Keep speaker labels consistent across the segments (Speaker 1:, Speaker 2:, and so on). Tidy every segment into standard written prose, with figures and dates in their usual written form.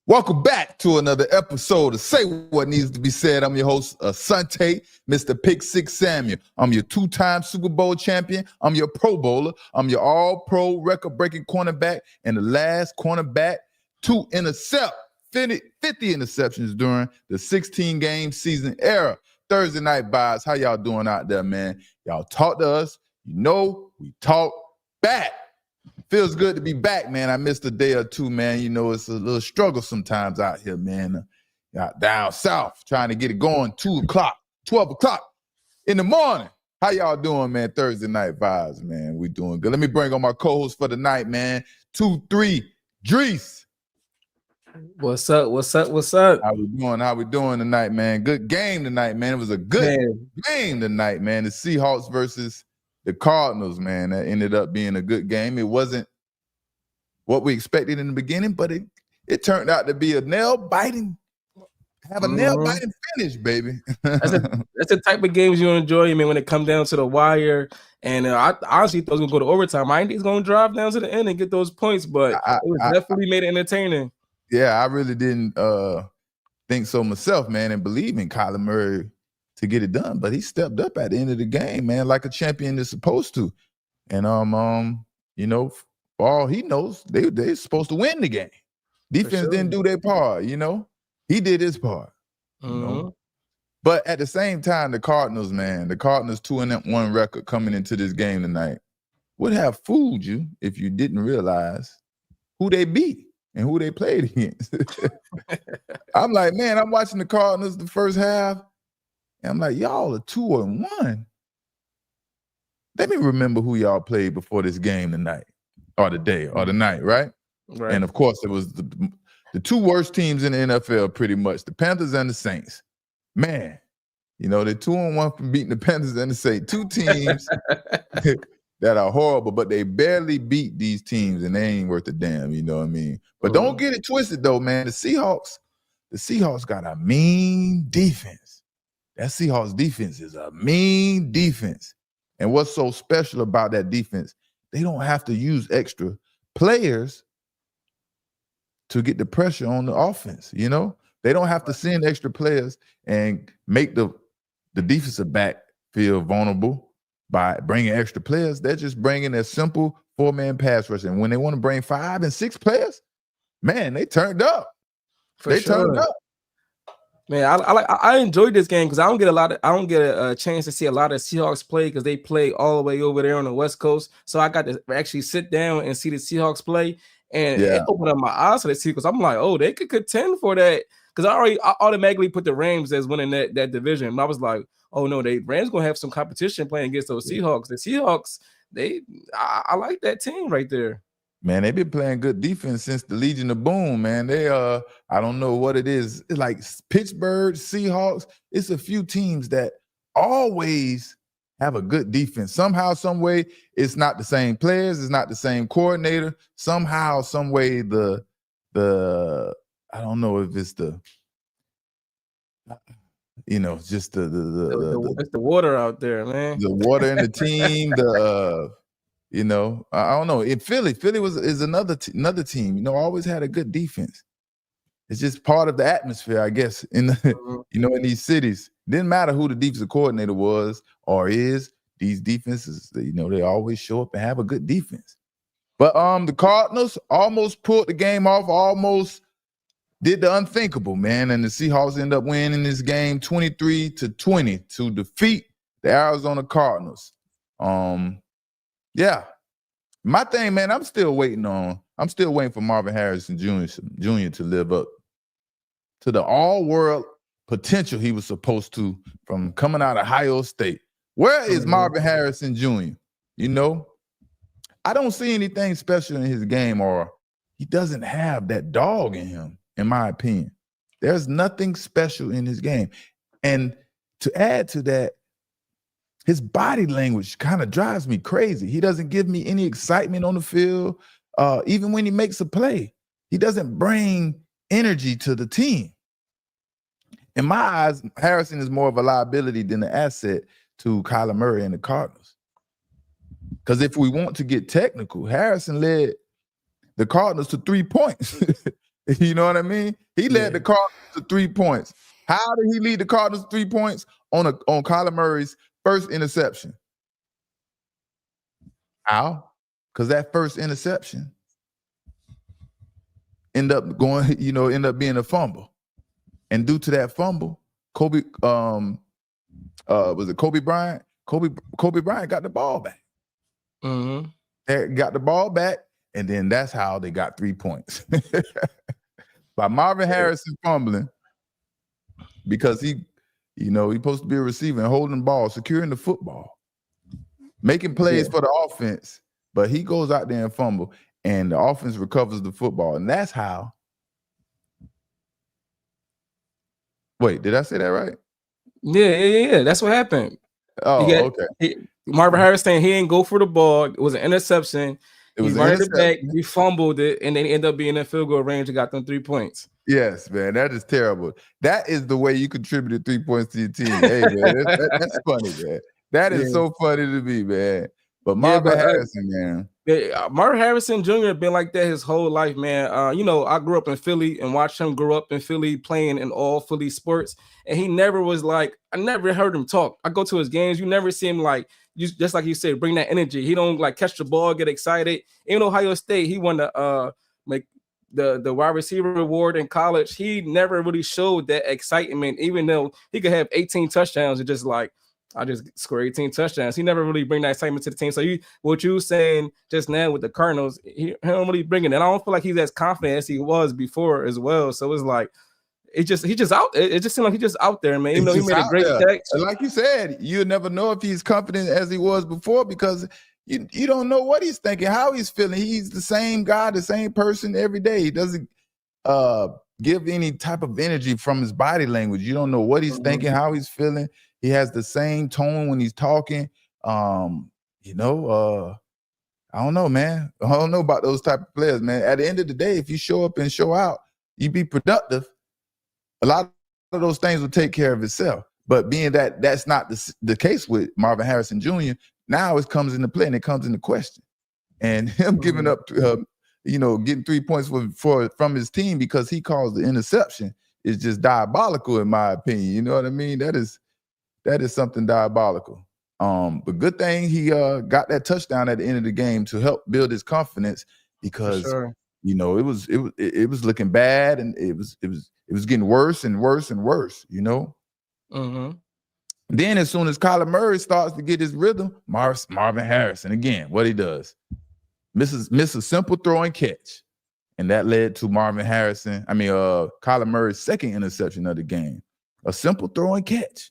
Speaker 1: Welcome back to another episode of Say What Needs to Be Said. I'm your host, Asante, Mr. Pick Six Samuel. I'm your two-time Super Bowl champion. I'm your Pro Bowler. I'm your all-pro record-breaking cornerback and the last cornerback to intercept 50 interceptions during the 16-game season era. Thursday Night Vibes, how y'all doing out there, man? Y'all talk to us. You know we talk back. Feels good to be back, man. I missed a day or two, man. You know, it's a little struggle sometimes out here, man. Down south, trying to get it going, 2 o'clock, 12 o'clock in the morning. How y'all doing, man? Thursday Night Vibes, man. We doing good. Let me bring on my co-host for the night, man. 2-3, Drees.
Speaker 2: What's up? What's up? What's up?
Speaker 1: How we doing tonight, man? Good game tonight, man. It was a good game tonight, man. The Seahawks versus the Cardinals, man. That ended up being a good game. It wasn't what we expected in the beginning, but it turned out to be a nail-biting finish, baby.
Speaker 2: That's the type of games you enjoy, man, when it comes down to the wire. And I honestly thought it was going to go to overtime. I think it's going to drive down to the end and get those points, but it was definitely made it entertaining.
Speaker 1: Yeah, I really didn't think so myself, man, and believe in Kyler Murray to get it done, but he stepped up at the end of the game, man, like a champion is supposed to. And you know, for all he knows, they're supposed to win the game. Defense didn't do their part, you know. He did his part. You know? But at the same time, the Cardinals 2-1 record coming into this game tonight would have fooled you if you didn't realize who they beat and who they played against. I'm like, man, I'm watching the Cardinals the first half. And I'm like, y'all are 2-1. Let me remember who y'all played before this game tonight, or the day, or the night, right?
Speaker 2: Right.
Speaker 1: And of course, it was the two worst teams in the NFL, pretty much, the Panthers and the Saints. Man, you know, they're 2-1 from beating the Panthers and the Saints. Two teams that are horrible, but they barely beat these teams, and they ain't worth a damn, you know what I mean? But don't get it twisted, though, man. The Seahawks got a mean defense. That Seahawks defense is a mean defense. And what's so special about that defense, they don't have to use extra players to get the pressure on the offense, you know? They don't have to send extra players and make the defensive back feel vulnerable by bringing extra players. They're just bringing a simple 4-man pass rush. And when they want to bring 5 and 6 players, man, they turned up. Turned up.
Speaker 2: Man, I enjoyed this game because I don't get a chance to see a lot of Seahawks play because they play all the way over there on the West Coast. So I got to actually sit down and see the Seahawks play, and it opened up my eyes to the Seahawks. I'm like, oh, they could contend for that because I automatically put the Rams as winning that division. And I was like, oh no, Rams gonna have some competition playing against those Seahawks. The Seahawks, I like that team right there.
Speaker 1: Man, they've been playing good defense since the Legion of Boom, man. They I don't know what it is. It's like Pittsburgh, Seahawks. It's a few teams that always have a good defense. Somehow, some way, it's not the same players, it's not the same coordinator. Somehow, some way, the I don't know if it's the just
Speaker 2: it's the water out there, man.
Speaker 1: The water in the team, I don't know. In Philly is another team. You know, always had a good defense. It's just part of the atmosphere, I guess. In in these cities, didn't matter who the defensive coordinator was or is. These defenses, they always show up and have a good defense. But the Cardinals almost pulled the game off, almost did the unthinkable, man. And the Seahawks end up winning this game 23-20 to defeat the Arizona Cardinals. Yeah. My thing, man, I'm still waiting for Marvin Harrison Jr. to live up to the all-world potential he was supposed to from coming out of Ohio State. Where is Marvin Harrison Jr.? You know, I don't see anything special in his game, or he doesn't have that dog in him, in my opinion. There's nothing special in his game. And to add to that, his body language kind of drives me crazy. He doesn't give me any excitement on the field. Even when he makes a play, he doesn't bring energy to the team. In my eyes, Harrison is more of a liability than an asset to Kyler Murray and the Cardinals. Because if we want to get technical, Harrison led the Cardinals to 3 points You know what I mean? He led the Cardinals to 3 points. How did he lead the Cardinals to 3 points? On Kyler Murray's first interception. How? Because that first interception end up being a fumble. And due to that fumble, Kobe Bryant? Kobe Bryant got the ball back.
Speaker 2: Mm-hmm.
Speaker 1: Got the ball back, and then that's how they got 3 points. By Marvin Harrison fumbling, because he's supposed to be a receiver and holding the ball, securing the football, making plays for the offense, but he goes out there and fumble, and the offense recovers the football, and that's how. Wait, did I say that right?
Speaker 2: Yeah. That's what happened.
Speaker 1: Oh, okay.
Speaker 2: Marvin Harrison, he didn't go for the ball. It was an interception. He ran it back, he fumbled it, and then he ended up being in field goal range and got them 3 points.
Speaker 1: Yes, man, that is terrible. That is the way you contributed 3 points to your team. Hey, man, that's funny, man. That is so funny to me, man. But Marvin Harrison, man.
Speaker 2: Marvin Harrison Jr. been like that his whole life, man. I grew up in Philly and watched him grow up in Philly playing in all Philly sports. And he never was like, I never heard him talk. I go to his games, you never see him like, just like you said, bring that energy. He don't like catch the ball, get excited. In Ohio State, he won the wide receiver award in college. He never really showed that excitement, even though he could have 18 touchdowns and just like, I just scored 18 touchdowns. He never really bring that excitement to the team. So what you saying just now with the Cardinals, he don't really bring it. And I don't feel like he's as confident as he was before as well. So it's like, he just out. It just seemed like he's just out there, man. Even though he made a great catch.
Speaker 1: Like you said, you never know if he's confident as he was before, because you don't know what he's thinking, how he's feeling. He's the same guy, the same person every day. He doesn't give any type of energy from his body language. You don't know what he's thinking, how he's feeling. He has the same tone when he's talking. I don't know, man. I don't know about those type of players, man. At the end of the day, if you show up and show out, you be productive, a lot of those things will take care of itself. But being that that's not the case with Marvin Harrison Jr., now it comes into play and it comes into question. And him giving up, getting 3 points from his team because he caused the interception is just diabolical, in my opinion. You know what I mean? That is something diabolical. But good thing he got that touchdown at the end of the game to help build his confidence, because it was looking bad, and it was getting worse and worse and worse. Then as soon as Kyler Murray starts to get his rhythm, Marvin Harrison again, what he does, miss a simple throw and catch, and that led to Kyler Murray's second interception of the game. A simple throw and catch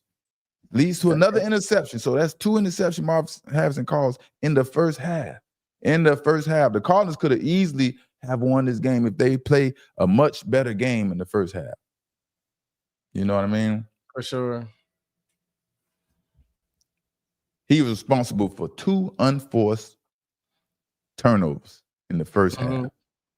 Speaker 1: leads to another interception. So that's 2 interceptions Marvin Harrison calls in the first half. The Cardinals could have easily have won this game if they play a much better game in the first half. You know what I mean?
Speaker 2: For sure.
Speaker 1: He was responsible for 2 unforced turnovers in the first half.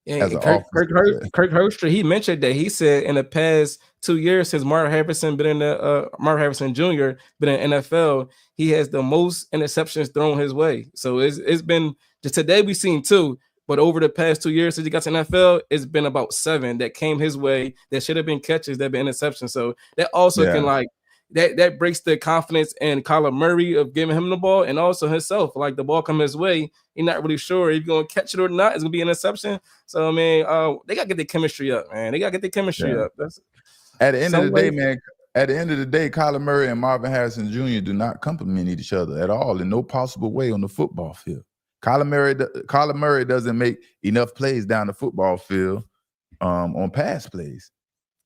Speaker 2: Yeah, Kirk Herbstreit, he mentioned that. He said in the past 2 years since Marvin Harrison Jr. been in NFL, he has the most interceptions thrown his way. So it's been just today we've seen 2, but over the past 2 years since he got to NFL, it's been about 7 that came his way that should have been catches that been interceptions. So that also can that breaks the confidence in Kyler Murray of giving him the ball, and also himself. Like, the ball come his way, he's not really sure if he's going to catch it or not. It's going to be an interception. So, I mean, they got to get their chemistry up, man. They got to get their chemistry up.
Speaker 1: At the end of the day, man, Kyler Murray and Marvin Harrison Jr. do not complement each other at all in no possible way on the football field. Kyler Murray doesn't make enough plays down the football field on pass plays.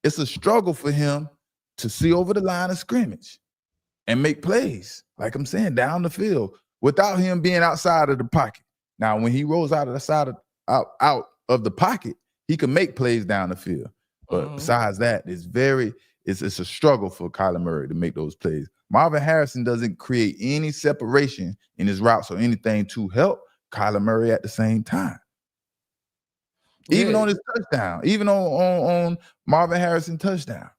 Speaker 1: It's a struggle for him to see over the line of scrimmage and make plays, like I'm saying, down the field without him being outside of the pocket. Now, when he rolls out of the pocket, he can make plays down the field. But besides that, it's a struggle for Kyler Murray to make those plays. Marvin Harrison doesn't create any separation in his routes or anything to help Kyler Murray at the same time. Even on his touchdown, even on Marvin Harrison touchdown.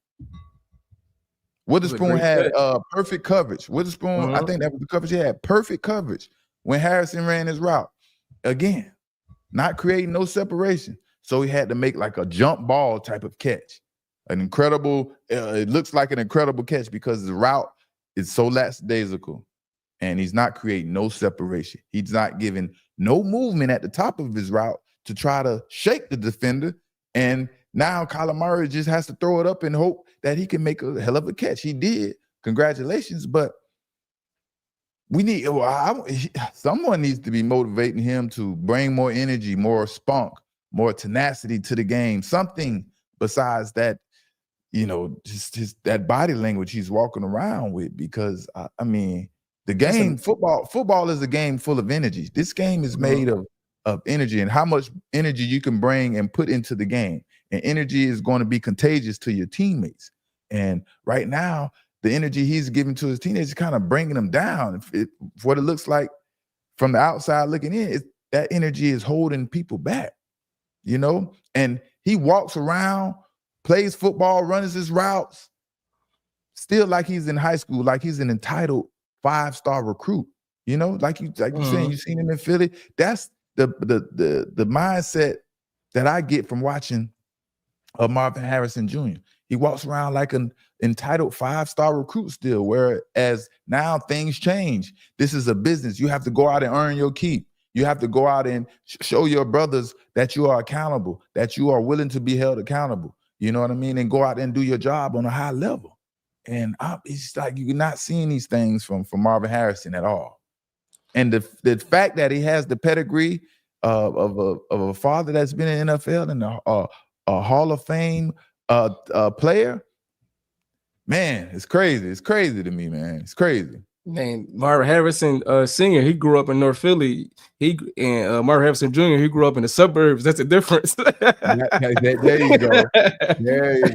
Speaker 1: Witherspoon had perfect coverage. Witherspoon, I think that was the coverage he had. Perfect coverage when Harrison ran his route. Again, not creating no separation. So he had to make like a jump ball type of catch. An incredible, it looks like an incredible catch because the route is so lackadaisical and he's not creating no separation. He's not giving no movement at the top of his route to try to shake the defender. And now Kyler Murray just has to throw it up and hope that he can make a hell of a catch. He did. Congratulations. But we need, someone needs to be motivating him to bring more energy, more spunk, more tenacity to the game. Something besides that, just that body language he's walking around with. Because I mean, the game, football is a game full of energy. This game is made of energy and how much energy you can bring and put into the game. And energy is going to be contagious to your teammates. And right now, the energy he's giving to his teammates is kind of bringing them down. What it looks like from the outside looking in, that energy is holding people back, And he walks around, plays football, runs his routes, still like he's in high school, like he's an entitled 5-star recruit. Like you saying, you seen him in Philly. That's the mindset that I get from watching Marvin Harrison Jr. He walks around like an entitled 5-star recruit still, whereas now things change. This is a business. You have to go out and earn your keep. You have to go out and show your brothers that you are accountable, that you are willing to be held accountable. You know what I mean? And go out and do your job on a high level. And it's like you're not seeing these things from Marvin Harrison at all. And the fact that he has the pedigree of a father that's been in the NFL and a Hall of Fame player, man, it's crazy. It's crazy to me, man. It's crazy.
Speaker 2: Man, Marvin Harrison Sr., he grew up in North Philly. Marvin Harrison Jr., he grew up in the suburbs. That's the difference.
Speaker 1: There you go. There you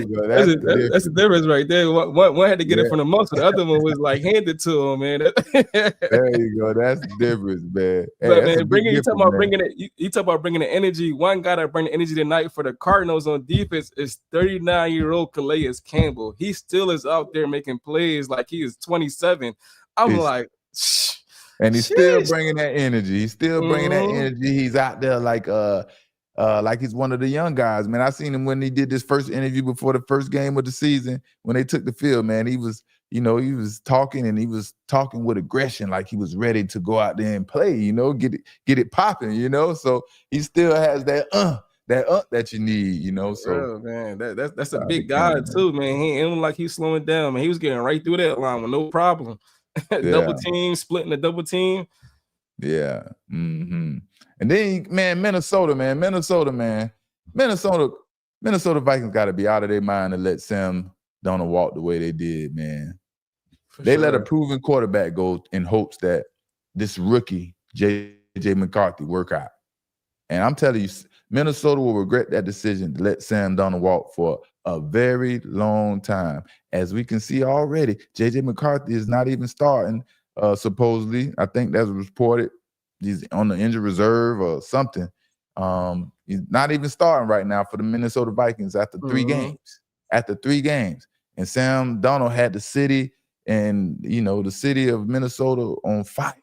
Speaker 1: go.
Speaker 2: That's the difference right there. One had to get it from the muscle. The other one was like handed to him, man.
Speaker 1: There you go. That's the difference, man.
Speaker 2: But man, you talk about bringing the energy. One guy that bring the energy tonight for the Cardinals on defense is 39-year-old Calais Campbell. He still is out there making plays like he is 27. I'm like,
Speaker 1: and he's still bringing that energy. He's still bringing that energy. He's out there like he's one of the young guys, man. I seen him when he did this first interview before the first game of the season when they took the field, man. He was, he was talking and he was talking with aggression, like he was ready to go out there and play, get it popping, So he still has that you need, So
Speaker 2: man, that's a big guy too, man. He ain't like he's slowing down, man. He was getting right through that line with no problem. Double team, splitting the double team.
Speaker 1: Yeah. And then, man, Minnesota Vikings got to be out of their mind to let Sam Darnold walk the way they did, man. They let a proven quarterback go in hopes that this rookie, J.J. McCarthy, work out. And I'm telling you, Minnesota will regret that decision to let Sam Darnold walk for a very long time. As we can see already, J.J. McCarthy is not even starting, supposedly. I think that's reported. He's on the injured reserve or something. He's not even starting right now for the Minnesota Vikings after 3 games. After 3 games. And Sam Darnold had the city and, the city of Minnesota on fire.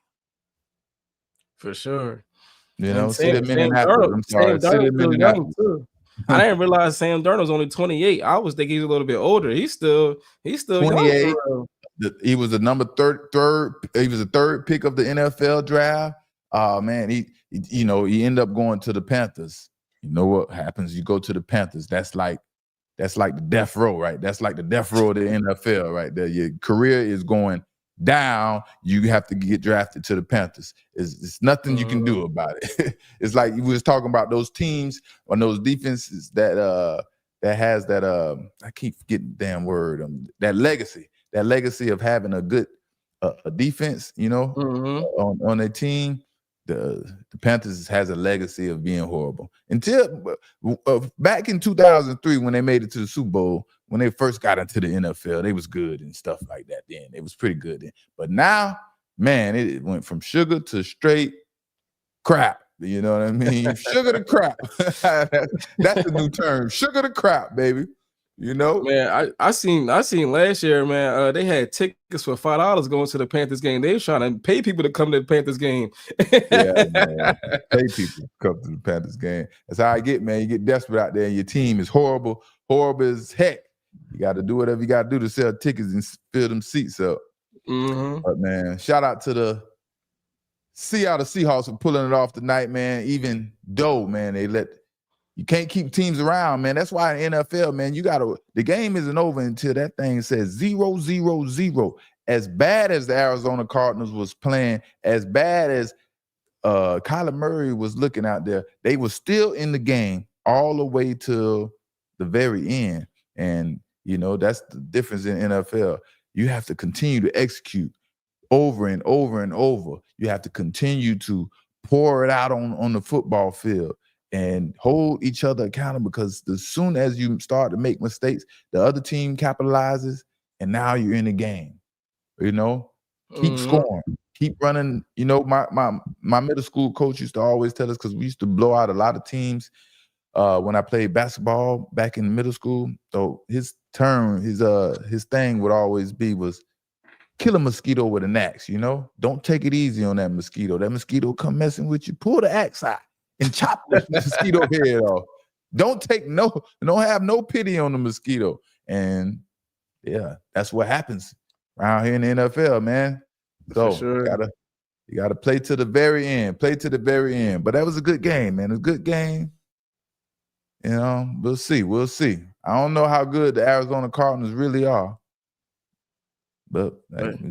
Speaker 2: For sure.
Speaker 1: City of Minneapolis. I'm sorry, city of Minneapolis.
Speaker 2: I didn't realize Sam Darnold's only 28. I was thinking he's a little bit older. He's still 28.
Speaker 1: Young. He was the number third. He was the 3rd pick of the NFL draft. Man, he ended up going to the Panthers. You know what happens? You go to the Panthers. That's like the death row, right? That's like the death row of the NFL, right there. Your career is going down. You have to get drafted to the Panthers. It's nothing you can do about it. It's like you was talking about those teams on those defenses that has that I keep forgetting the damn word, that legacy of having a good a defense, on their team. The Panthers has a legacy of being horrible. Until back in 2003 when they made it to the Super Bowl, when they first got into the NFL, they was good and stuff like that then. It was pretty good then. But now, man, it went from sugar to straight crap. You know what I mean? Sugar to crap. That's the new term. Sugar to crap, baby. You know,
Speaker 2: man, I seen last year, man. They had tickets for $5 going to the Panthers game. They were trying to pay people to come to the Panthers game.
Speaker 1: yeah, man. Pay people to come to the Panthers game. That's how I get, man. You get desperate out there, and your team is horrible as heck. You got to do whatever you got to do to sell tickets and fill them seats up.
Speaker 2: Mm-hmm.
Speaker 1: But man, shout out to the Seattle Seahawks for pulling it off tonight, man. Even though, man, you can't keep teams around, man. That's why in NFL, man, the game isn't over until that thing says 0-0-0. As bad as the Arizona Cardinals was playing, as bad as Kyler Murray was looking out there, they were still in the game all the way to the very end. And, that's the difference in NFL. You have to continue to execute over and over and over. You have to continue to pour it out on the football field and hold each other accountable, because as soon as you start to make mistakes, the other team capitalizes, and now you're in the game. Keep scoring, keep running. My middle school coach used to always tell us, because we used to blow out a lot of teams when I played basketball back in middle school. So his thing would always be was kill a mosquito with an axe. Don't take it easy on that mosquito. That mosquito come messing with you. Pull the axe out and chop the mosquito head off. Don't have no pity on the mosquito. And yeah, that's what happens around here in the NFL, man. So
Speaker 2: sure.
Speaker 1: you gotta play to the very end. Play to the very end. But that was a good game, man. A good game. We'll see. I don't know how good the Arizona Cardinals really are. But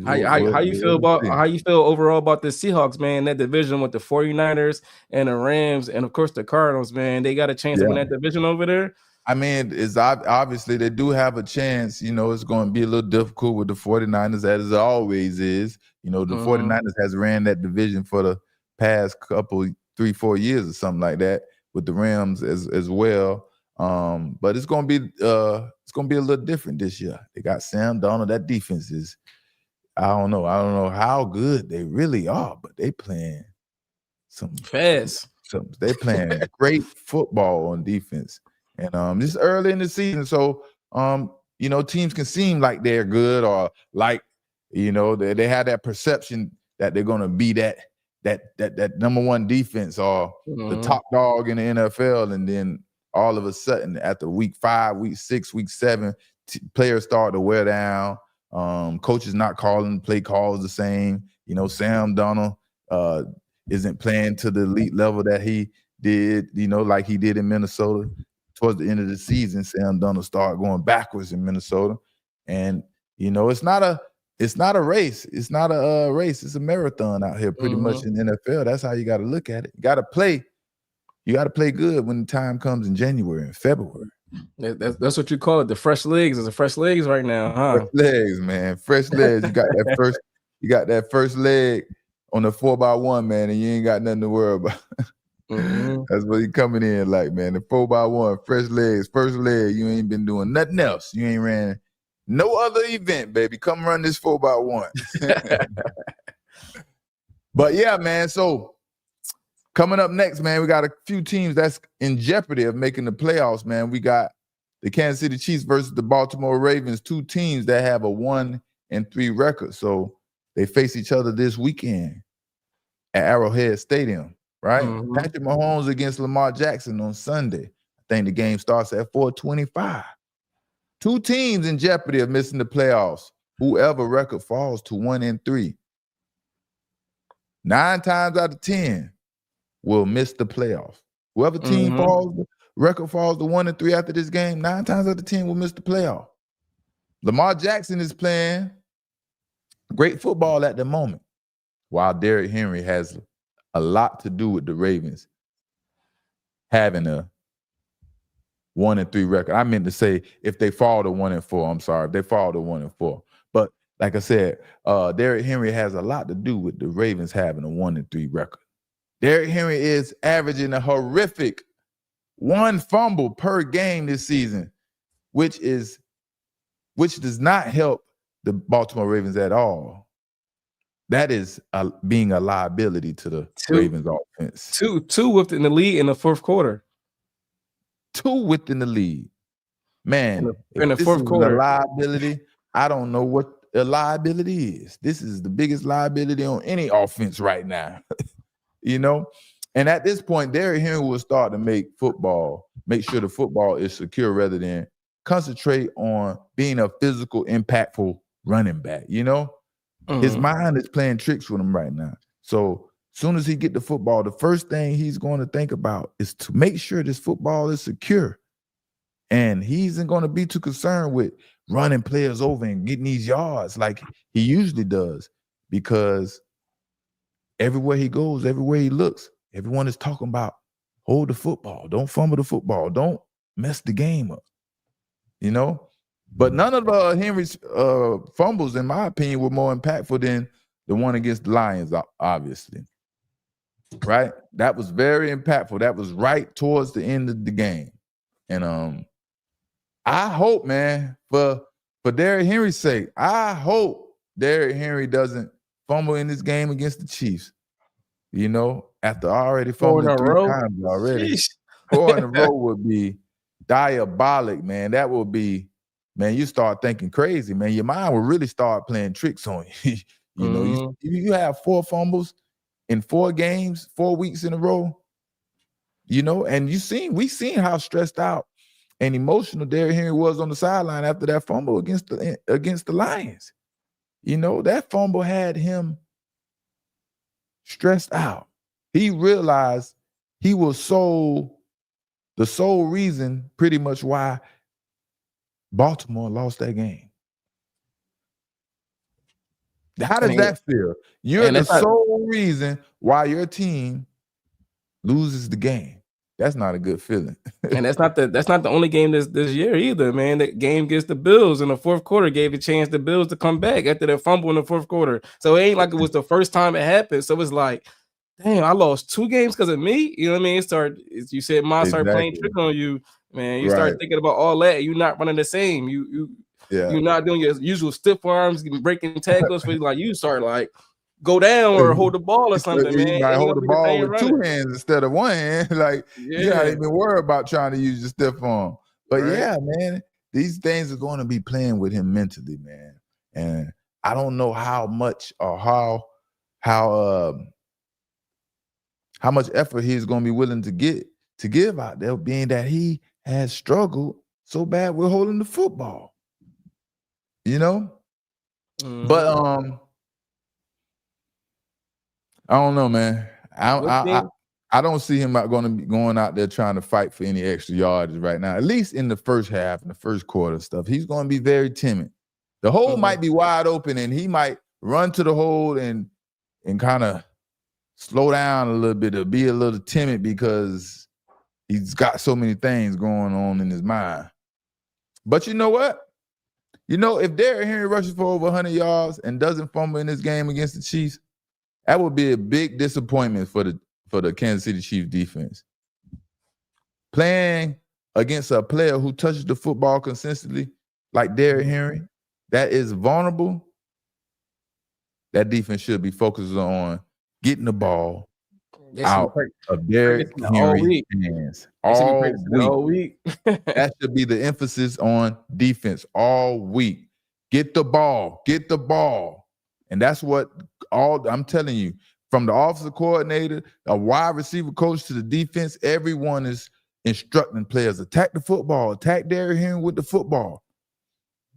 Speaker 2: how you feel overall about the Seahawks, man? That division with the 49ers and the Rams, and of course the Cardinals, man. They got a chance to win that division over there.
Speaker 1: I mean, it's obviously they do have a chance. It's going to be a little difficult with the 49ers, as it always is. The 49ers has ran that division for the past couple 3-4 years or something like that, with the Rams as well. But it's gonna be a little different this year. They got Sam Darnold. That defense is, I don't know how good they really are, but they playing some
Speaker 2: fast.
Speaker 1: They playing great football on defense, and just early in the season. So teams can seem like they're good, or like they have that perception that they're gonna be that number one defense, or the top dog in the NFL, and then all of a sudden, after week 5, week 6, week 7, players start to wear down. Coaches not calling play calls the same. Sam Darnold isn't playing to the elite level that he did, like he did in Minnesota. Towards the end of the season, Sam Darnold started going backwards in Minnesota. And, it's not a race. It's not a race. It's a marathon out here pretty much in the NFL. That's how you got to look at it. You got to play good when the time comes in January and February.
Speaker 2: That's what you call it. The fresh legs. It's the fresh legs right now, huh?
Speaker 1: Fresh legs, man. Fresh legs. You got that first leg on the 4x1, man, and you ain't got nothing to worry about. That's what you coming in like, man. The 4x1, fresh legs, first leg. You ain't been doing nothing else. You ain't ran no other event, baby. Come run this 4x1. But yeah, man. So coming up next, man, we got a few teams that's in jeopardy of making the playoffs, man. We got the Kansas City Chiefs versus the Baltimore Ravens, two teams that have a 1-3 record. So they face each other this weekend at Arrowhead Stadium, right? Patrick Mahomes against Lamar Jackson on Sunday. I think the game starts at 4:25. Two teams in jeopardy of missing the playoffs. Whoever record falls to 1-3. 9 times out of 10 will miss the playoffs. Whoever team record falls to 1-3 after this game, 9 times out of 10 will miss the playoff. Lamar Jackson is playing great football at the moment, while Derrick Henry has a lot to do with the Ravens having a 1-3 record. I meant to say if they fall to 1-4. I'm sorry, if they fall to 1-4. But like I said, Derrick Henry has a lot to do with the Ravens having a 1-3 record. Derrick Henry is averaging a horrific 1 fumble per game this season, which does not help the Baltimore Ravens at all. That is being a liability to the Ravens offense.
Speaker 2: Two within the lead in the fourth quarter.
Speaker 1: 2 within the lead. man,
Speaker 2: in the
Speaker 1: if this
Speaker 2: fourth
Speaker 1: is a
Speaker 2: quarter.
Speaker 1: liability, I don't know what a liability is. This is the biggest liability on any offense right now. You know? And at this point, Derrick Henry will start to make sure the football is secure rather than concentrate on being a physical, impactful running back. You know? His mind is playing tricks with him right now. So as soon as he get the football, the first thing he's going to think about is to make sure this football is secure. And he isn't going to be too concerned with running players over and getting these yards like he usually does, because everywhere he goes, everywhere he looks, everyone is talking about hold the football, don't fumble the football, don't mess the game up, you know? But none of Henry's fumbles, in my opinion, were more impactful than the one against the Lions, obviously. Right? That was very impactful. That was right towards the end of the game. And I hope, man, for Derrick Henry's sake, I hope Derrick Henry doesn't fumble in this game against the Chiefs. You know, after already fumbling 3 times already. 4 in a row would be diabolic, man. That would be, man, you start thinking crazy, man. Your mind will really start playing tricks on you. You know, you have 4 fumbles in 4 games, 4 weeks in a row, you know, and we seen how stressed out and emotional Derrick Henry was on the sideline after that fumble against the Lions. You know, that fumble had him stressed out. He realized he was the sole reason pretty much why Baltimore lost that game. How does that feel? You're the sole reason why your team loses the game. That's not a good feeling.
Speaker 2: And that's not the only game this year either, man. That game against the Bills in the fourth quarter gave a chance the Bills to come back after that fumble in the fourth quarter. So it ain't like it was the first time it happened. So it's like, damn, I lost 2 games because of me. You know what I mean? You said mine started playing trick on you, man. You start thinking about all that. You're not running the same. You're not doing your usual stiff arms, breaking tackles. For like you start like go down or hold the ball or something, man.
Speaker 1: You might hold the ball with 2 hands instead of 1 hand. Like you're not even worried about trying to use your stiff arm. But yeah, man, these things are going to be playing with him mentally, man. And I don't know how much or how much effort he's going to be willing to give out there, being that he has struggled so bad with holding the football. You know? But I don't know, man. I don't see him going to be going out there trying to fight for any extra yardage right now. At least in the first half, in the first quarter stuff, he's going to be very timid. The hole might be wide open, and he might run to the hole and kind of slow down a little bit, to be a little timid because he's got so many things going on in his mind. But you know what? You know, if Derrick Henry rushes for over 100 yards and doesn't fumble in this game against the Chiefs, that would be a big disappointment for the Kansas City Chiefs defense. Playing against a player who touches the football consistently, like Derrick Henry, that is vulnerable. That defense should be focused on getting the ball out of Derrick Henry's hands all week. That should be the emphasis on defense all week. Get the ball. And that's what I'm telling you, from the offensive coordinator, a wide receiver coach to the defense, everyone is instructing players, attack the football, attack Derrick Henry with the football.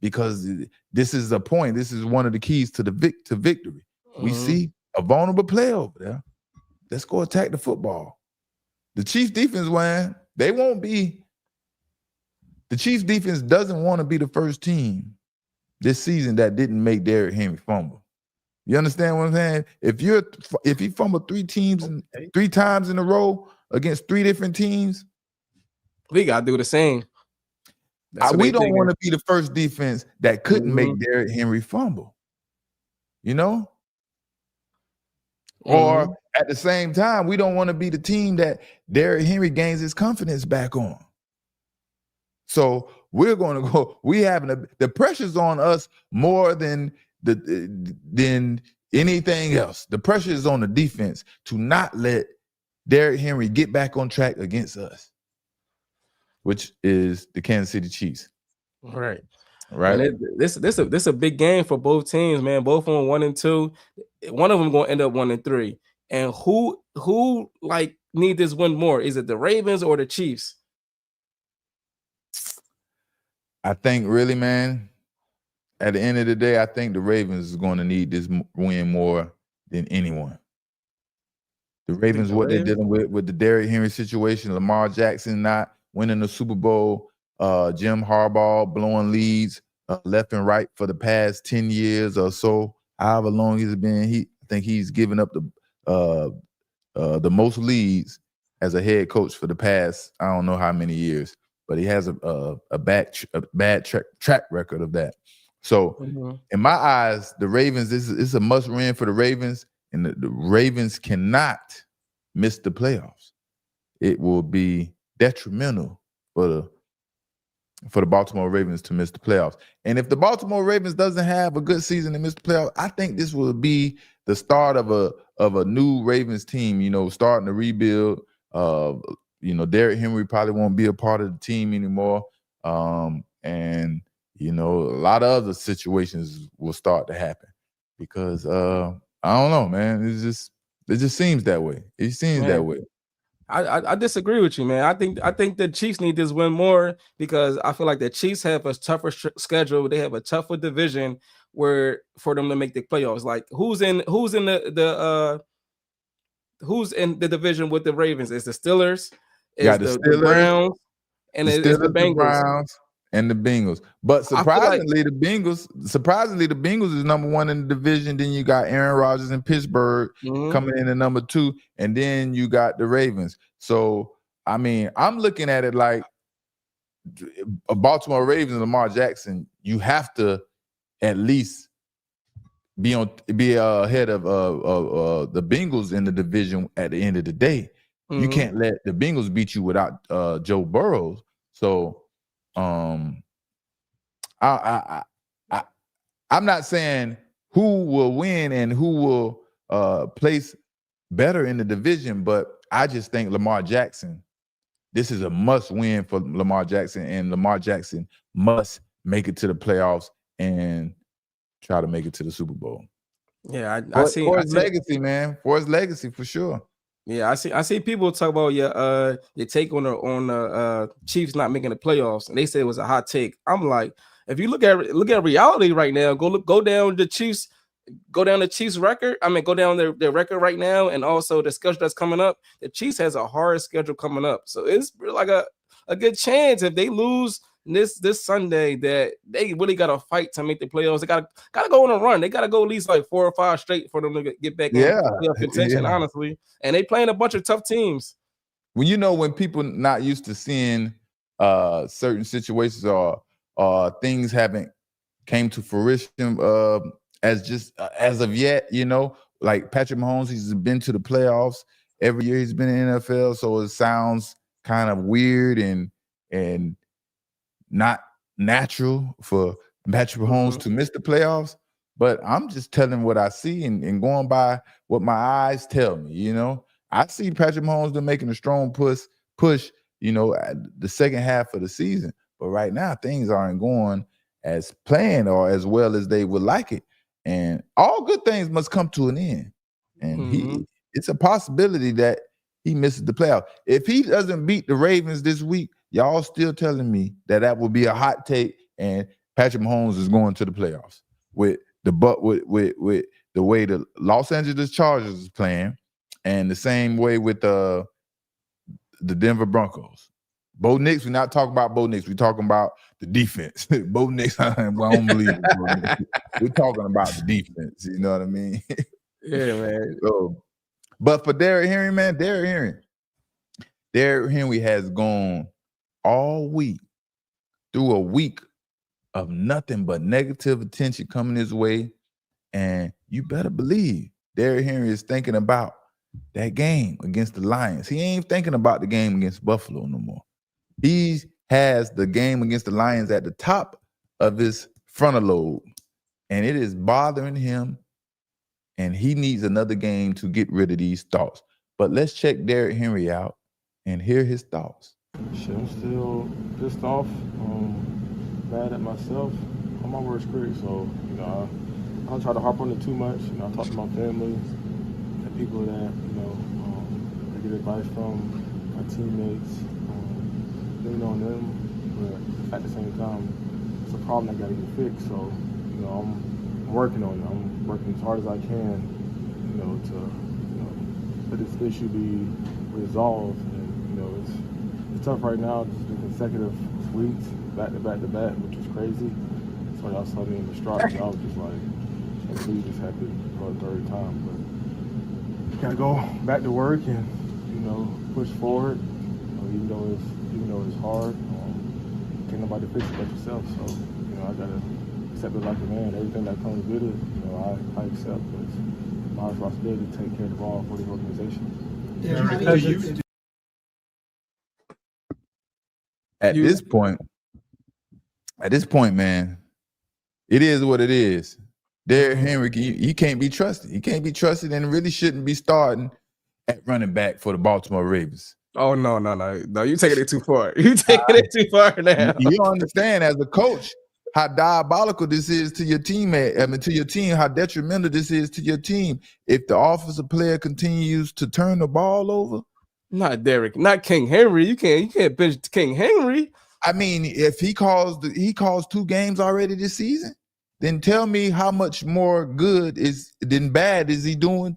Speaker 1: Because this is a point. This is one of the keys to victory. We see a vulnerable player over there. Let's go attack the football. The Chiefs defense, the Chiefs defense doesn't want to be the first team this season that didn't make Derrick Henry fumble. You understand what I'm saying? If he fumbled 3 times in a row against 3 different teams,
Speaker 2: we gotta do the same.
Speaker 1: We don't want to be the first defense that couldn't make Derrick Henry fumble. You know? Or at the same time, we don't want to be the team that Derrick Henry gains his confidence back on. So we're going to go. The pressure's on us more than anything else. The pressure is on the defense to not let Derrick Henry get back on track against us, which is the Kansas City Chiefs.
Speaker 2: Right.
Speaker 1: Right.
Speaker 2: And this a big game for both teams, man. Both on 1-2. One of them gonna end up 1-3. And who like need this win more? Is it the Ravens or the Chiefs?
Speaker 1: I think really, man, at the end of the day, I think the Ravens is going to need this win more than anyone. The Ravens, what they're dealing with the Derrick Henry situation, Lamar Jackson not winning the Super Bowl, Jim Harbaugh blowing leads left and right for the past 10 years or so, however long he's been. I think he's given up the most leads as a head coach for the past, I don't know how many years, but he has a bad track record of that. So in my eyes, the Ravens, this is a must win for the Ravens, and the Ravens cannot miss the playoffs. It will be detrimental for the Baltimore Ravens to miss the playoffs. And if the Baltimore Ravens doesn't have a good season and miss the playoffs, I think this will be the start of a new Ravens team, starting to rebuild. Derrick Henry probably won't be a part of the team anymore. And a lot of other situations will start to happen because I don't know, man. It just seems that way. It seems that way.
Speaker 2: I disagree with you, man. I think the Chiefs need this win more because I feel like the Chiefs have a tougher schedule. They have a tougher division for them to make the playoffs. Like who's in the division with the Ravens? It's the Steelers, it's the Browns, and it's the Bengals.
Speaker 1: The Browns and the Bengals. But surprisingly, the Bengals is number one in the division. Then you got Aaron Rodgers in Pittsburgh coming in at number 2, and then you got the Ravens. So I mean, I'm looking at it like a Baltimore Ravens and Lamar Jackson. You have to at least be ahead of the Bengals in the division at the end of the day. You can't let the Bengals beat you without Joe Burrow. So I'm not saying who will win and who will place better in the division, but I just think Lamar Jackson, this is a must win for Lamar Jackson, and Lamar Jackson must make it to the playoffs and try to make it to the Super Bowl.
Speaker 2: Yeah,
Speaker 1: for his legacy, man. For his legacy, for sure.
Speaker 2: Yeah, I see people talk about your take on the Chiefs not making the playoffs, and they say it was a hot take. I'm like, if you look at reality right now, go down the Chiefs record. I mean, go down their record right now, and also the schedule that's coming up. The Chiefs has a hard schedule coming up, so it's like a good chance if they lose this Sunday that they really got to fight to make the playoffs. They got to go on a run. They got to go at least like 4 or 5 straight for them to get back in playoff contention, honestly. And they playing a bunch of tough teams.
Speaker 1: When people not used to seeing certain situations or things haven't came to fruition as of yet, like Patrick Mahomes, he's been to the playoffs every year he's been in the NFL, so it sounds kind of weird and not natural for Patrick Mahomes to miss the playoffs, but I'm just telling what I see and going by what my eyes tell me. I see Patrick Mahomes making a strong push, the second half of the season. But right now, things aren't going as planned or as well as they would like it. And all good things must come to an end. And it's a possibility that he misses the playoff. If he doesn't beat the Ravens this week, y'all still telling me that would be a hot take, and Patrick Mahomes is going to the playoffs with the way the Los Angeles Chargers is playing, and the same way with the Denver Broncos. Bo Nix, we're not talking about Bo Nix. We're talking about the defense. Bo Nix, I don't believe it. We're talking about the defense. You know what I mean?
Speaker 2: Yeah, man.
Speaker 1: So, but for Derrick Henry, man, Derrick Henry has gone all week through a week of nothing but negative attention coming his way. And you better believe Derrick Henry is thinking about that game against the Lions. He ain't thinking about the game against Buffalo no more. He has the game against the Lions at the top of his frontal lobe, and it is bothering him, and he needs another game to get rid of these thoughts. But let's check Derrick Henry out and hear his thoughts.
Speaker 3: Shit, I'm still pissed off. mad at myself. I'm my worst critic, so I don't try to harp on it too much. I talk to my family and people that I get advice from, my teammates, lean on them. But at the same time, it's a problem I got to get fixed. So I'm working on it. I'm working as hard as I can, to let this issue be resolved. And it's tough right now, just the consecutive weeks, back to back, which is crazy. So y'all saw me in the strike, and I was just like, I can't believe this happened for a third time. But gotta go back to work and push forward. Even though it's hard, can't nobody fix it but yourself. So I gotta accept it like a man. Everything that comes with it, I accept. But it's my responsibility to take care of the ball for the organization.
Speaker 1: At this point, man, it is what it is. Derrick Henry, he can't be trusted. He can't be trusted and really shouldn't be starting at running back for the Baltimore Ravens.
Speaker 2: Oh, no. You're taking it too far. You're taking it too far now.
Speaker 1: You don't understand as a coach how diabolical this is to your teammate. To your team, how detrimental this is to your team. If the offensive player continues to turn the ball over.
Speaker 2: Not Derrick, not King Henry. You can't bench King Henry.
Speaker 1: I mean, if he calls 2 games already this season, then tell me how much more good than bad is he doing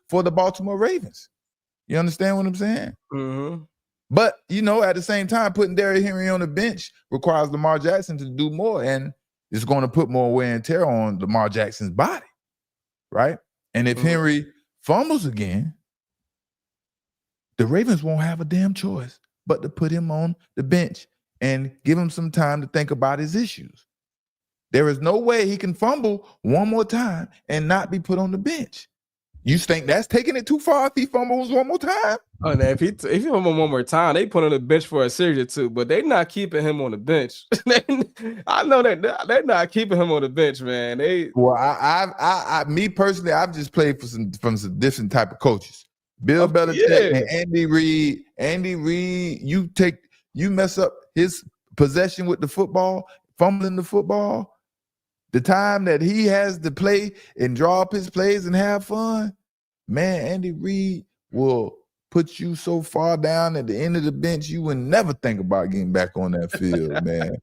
Speaker 1: for the Baltimore Ravens? You understand what I'm saying?
Speaker 2: Mm-hmm.
Speaker 1: But at the same time, putting Derrick Henry on the bench requires Lamar Jackson to do more, and it's going to put more wear and tear on Lamar Jackson's body, right? And if Henry fumbles again, the Ravens won't have a damn choice but to put him on the bench and give him some time to think about his issues. There is no way he can fumble one more time and not be put on the bench. You think that's taking it too far if he fumbles one more time?
Speaker 2: Oh, now if he fumbles one more time, they put him on the bench for a series or two, but they're not keeping him on the bench. I know that they're not keeping him on the bench, man.
Speaker 1: Well, me personally, I've just played from some different type of coaches. Bill Belichick and Andy Reid. Andy Reid, you mess up his possession with the football, fumbling the football. The time that he has to play and draw up his plays and have fun, man, Andy Reid will put you so far down at the end of the bench, you would never think about getting back on that field, man.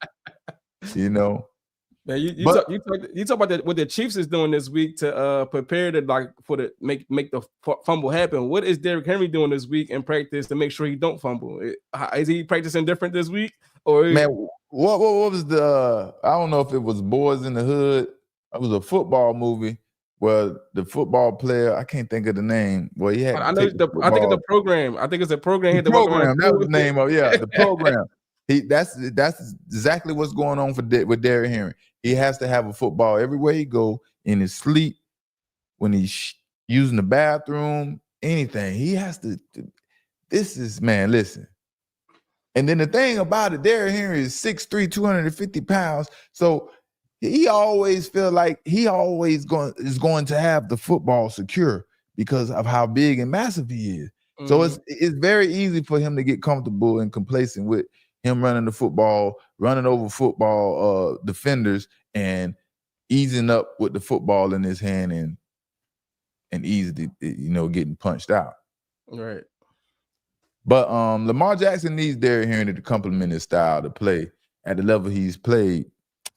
Speaker 2: Man, you talk about what the Chiefs is doing this week to prepare to make the fumble happen. What is Derrick Henry doing this week in practice to make sure he don't fumble? Is he practicing different this week? Or
Speaker 1: man, what was I don't know if it was Boys in the Hood. It was a football movie where the football player, I can't think of the name. Well, he had.
Speaker 2: I think it's the program. I think it's a program.
Speaker 1: The program. That was the name of the program. That's exactly what's going on with Derrick Henry. He has to have a football everywhere he go, in his sleep, when he's using the bathroom, anything. He has to. This is, man, listen. And then the thing about it, Derrick Henry is 6'3", 250 pounds. So he always feel like he always is going to have the football secure because of how big and massive he is. Mm-hmm. So it's very easy for him to get comfortable and complacent with him running the football, running over football defenders, and easing up with the football in his hand and easily, getting punched out.
Speaker 2: Right.
Speaker 1: But Lamar Jackson needs Derrick Henry to complement his style to play at the level he's played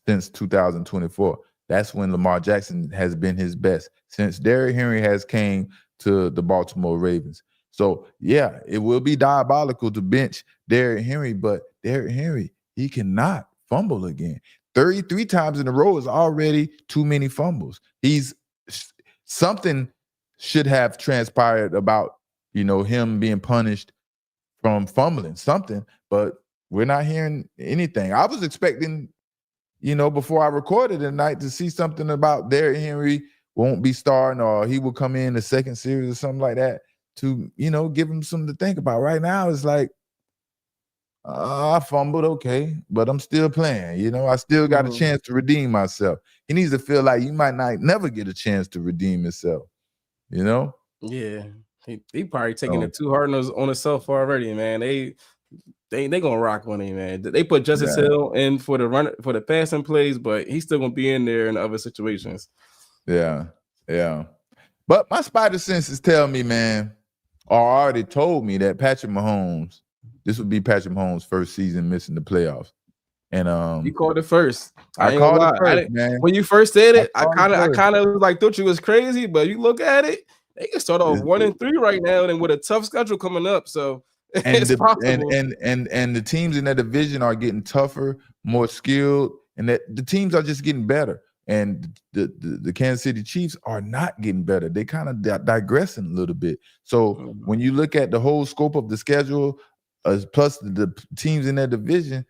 Speaker 1: since 2024. That's when Lamar Jackson has been his best since Derrick Henry has came to the Baltimore Ravens. So, yeah, it will be diabolical to bench Derrick Henry, but Derrick Henry, he cannot fumble again. 33 times in a row is already too many fumbles. Something should have transpired about, him being punished from fumbling something, but we're not hearing anything. I was expecting, before I recorded tonight to see something about Derrick Henry won't be starting or he will come in the second series or something like that to, give him something to think about. Right now, it's like, I fumbled, okay, but I'm still playing. I still got a chance to redeem myself. He needs to feel like you might not never get a chance to redeem yourself,
Speaker 2: Yeah. He probably taking it too hard on himself already, man. they gonna rock on him, man. They put Justice Hill in for the passing plays, but he's still gonna be in there in other situations.
Speaker 1: Yeah. But my spider senses tell me, man, or already told me that Patrick Mahomes, this would be Patrick Mahomes' first season missing the playoffs. And
Speaker 2: you called it first.
Speaker 1: I called it first, man.
Speaker 2: When you first said it, I kind of like thought you was crazy, but you look at it, they can start off 1-3 right now, and with a tough schedule coming up. So it's possible.
Speaker 1: And the teams in that division are getting tougher, more skilled, and that the teams are just getting better. And the Kansas City Chiefs are not getting better. They kind of digressing a little bit. So when you look at the whole scope of the schedule, plus the teams in that division,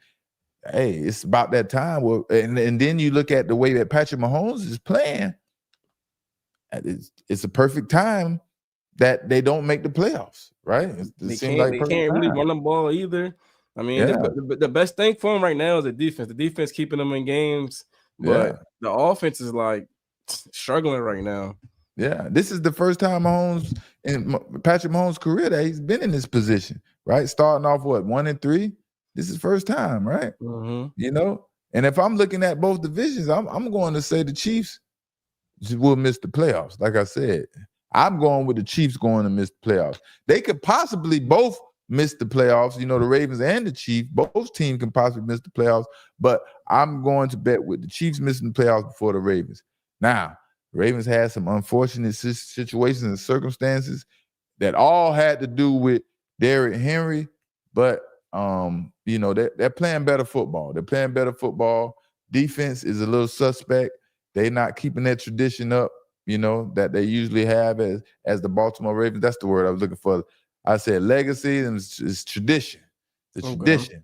Speaker 1: hey, it's about that time. And then you look at the way that Patrick Mahomes is playing. It's a perfect time that they don't make the playoffs, right?
Speaker 2: They can't really run the ball either. I mean, the best thing for them right now is the defense. The defense keeping them in games, but the offense is like struggling right now.
Speaker 1: Yeah, this is the first time Mahomes in Patrick Mahomes' career that he's been in this position, right? Starting off 1-3. This is first time, right?
Speaker 2: Mm-hmm.
Speaker 1: You know, and if I'm looking at both divisions, I'm going to say the Chiefs will miss the playoffs. Like I said, I'm going with the Chiefs going to miss the playoffs. They could possibly both miss the playoffs. You know, the Ravens and the Chiefs, both teams can possibly miss the playoffs. But I'm going to bet with the Chiefs missing the playoffs before the Ravens. Now, the Ravens had some unfortunate situations and circumstances that all had to do with Derrick Henry, but you know, they're playing better football. They're playing better football. Defense is a little suspect. They're not keeping that tradition up, you know, that they usually have as the Baltimore Ravens. That's the word I was looking for. I said legacy and it's tradition. The tradition.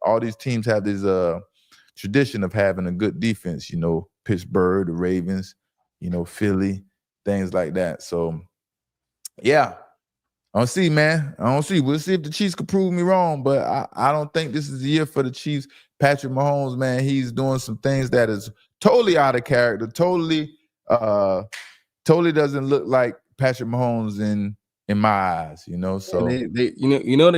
Speaker 1: All these teams have this tradition of having a good defense, you know, Pittsburgh, the Ravens, you know, Philly, things like that. So, yeah. I don't see, man. I don't see. We'll see if the Chiefs can prove me wrong, but I don't think this is the year for the Chiefs. Patrick Mahomes, man, he's doing some things that is totally out of character, totally doesn't look like Patrick Mahomes in my eyes, you know. So
Speaker 2: they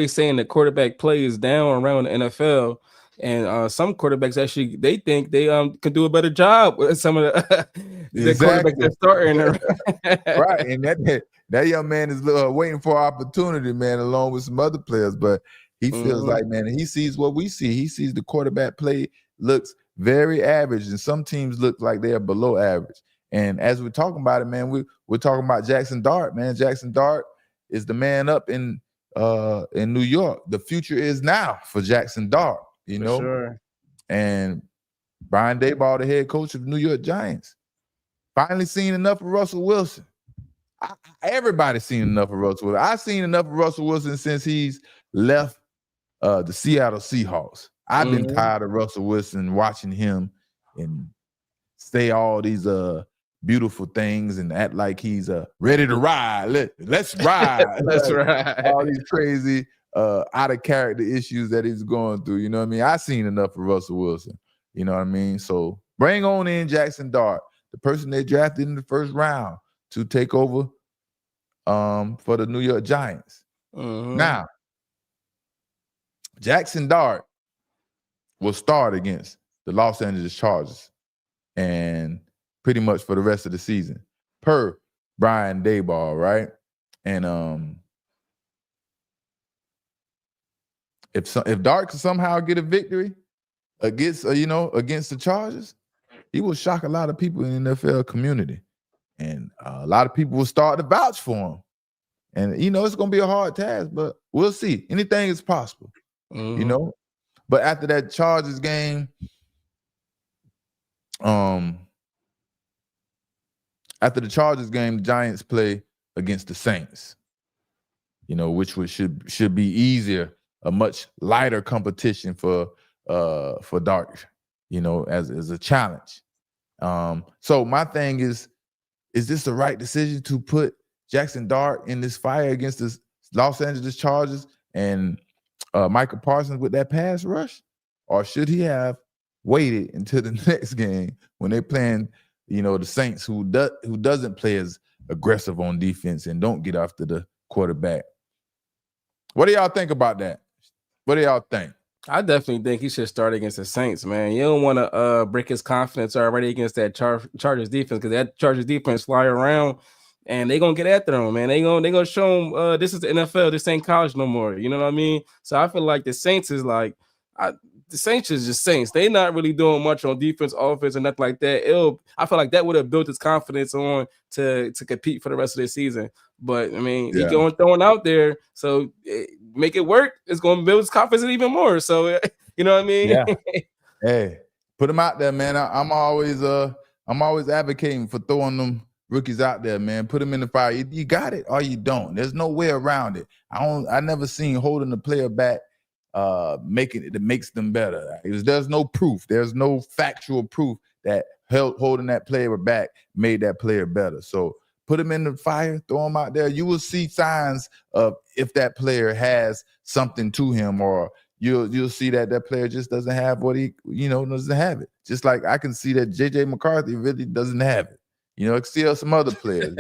Speaker 2: saying the quarterback play is down around the NFL, and some quarterbacks actually they think they could do a better job with some of the quarterbacks that starting.
Speaker 1: Right, and that young man is waiting for opportunity, man, along with some other players. But he feels like, man, he sees what we see. He sees the quarterback play looks very average, and some teams look like they are below average. And as we're talking about it, man, we're talking about Jaxson Dart, man. Jaxson Dart is the man up in New York. The future is now for Jaxson Dart, you know.
Speaker 2: Sure.
Speaker 1: And Brian Daboll, the head coach of the New York Giants, finally seen enough of Russell Wilson. Everybody's seen enough of Russell Wilson. I've seen enough of Russell Wilson since he's left the Seattle Seahawks. I've been tired of Russell Wilson, watching him and say all these beautiful things and act like he's ready to ride. Let's ride.
Speaker 2: Let's ride.
Speaker 1: All these crazy out of character issues that he's going through. You know what I mean? I've seen enough of Russell Wilson. You know what I mean? So bring on in Jaxson Dart, the person they drafted in the first round to take over for the New York Giants. Now, Jaxson Dart will start against the Los Angeles Chargers and pretty much for the rest of the season, per Brian Daboll, right? And if Dart can somehow get a victory against against the Chargers, he will shock a lot of people in the NFL community. And a lot of people will start to vouch for him. And, you know, it's going to be a hard task, but we'll see. Anything is possible, you know. But after that Chargers game, after the Chargers game, the Giants play against the Saints, you know, which should be easier, a much lighter competition for Dart, you know, as a challenge. So my thing is this the right decision to put Jaxson Dart in this fire against the Los Angeles Chargers and Micah Parsons with that pass rush? Or should he have waited until the next game when they're playing, you know, the Saints who doesn't play as aggressive on defense and don't get after the quarterback? What do y'all think about that? What do y'all think?
Speaker 2: I definitely think he should start against the Saints, man. You don't want to break his confidence already against that Chargers defense, because that Chargers defense fly around and they gonna get after him, man. They gonna show him this is the NFL. This ain't college no more. You know what I mean? So I feel like the Saints is like the Saints is just Saints. They not really doing much on defense, offense, or nothing like that. I feel like that would have built his confidence on to compete for the rest of the season. But I mean, he going throwing out there, so make it work. It's going to build his confidence even more. So you know what I mean?
Speaker 1: Yeah. Hey, put him out there, man. I'm always advocating for throwing them rookies out there, man. Put them in the fire. You got it or you don't. There's no way around it. I never seen holding the player back making it that makes them better. There's no proof. There's no factual proof that holding that player back made that player better. So put him in the fire, throw him out there. You will see signs of if that player has something to him, or you'll see that player just doesn't have what he, doesn't have it. Just like I can see that J.J. McCarthy really doesn't have it. Still some other players,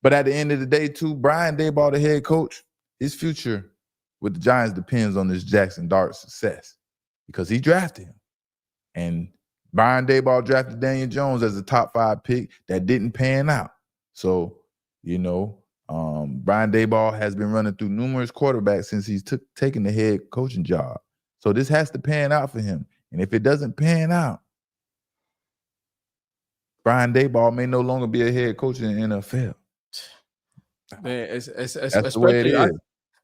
Speaker 1: But at the end of the day, too, Brian Daboll, the head coach, his future with the Giants depends on this Jaxson Dart's success, because he drafted him. And Brian Daboll drafted Daniel Jones as a top 5 pick that didn't pan out. So, Brian Daboll has been running through numerous quarterbacks since he's taken the head coaching job. So this has to pan out for him. And if it doesn't pan out, Brian Daboll may no longer be a head coach in the NFL.
Speaker 2: Man,
Speaker 1: That's the way it is.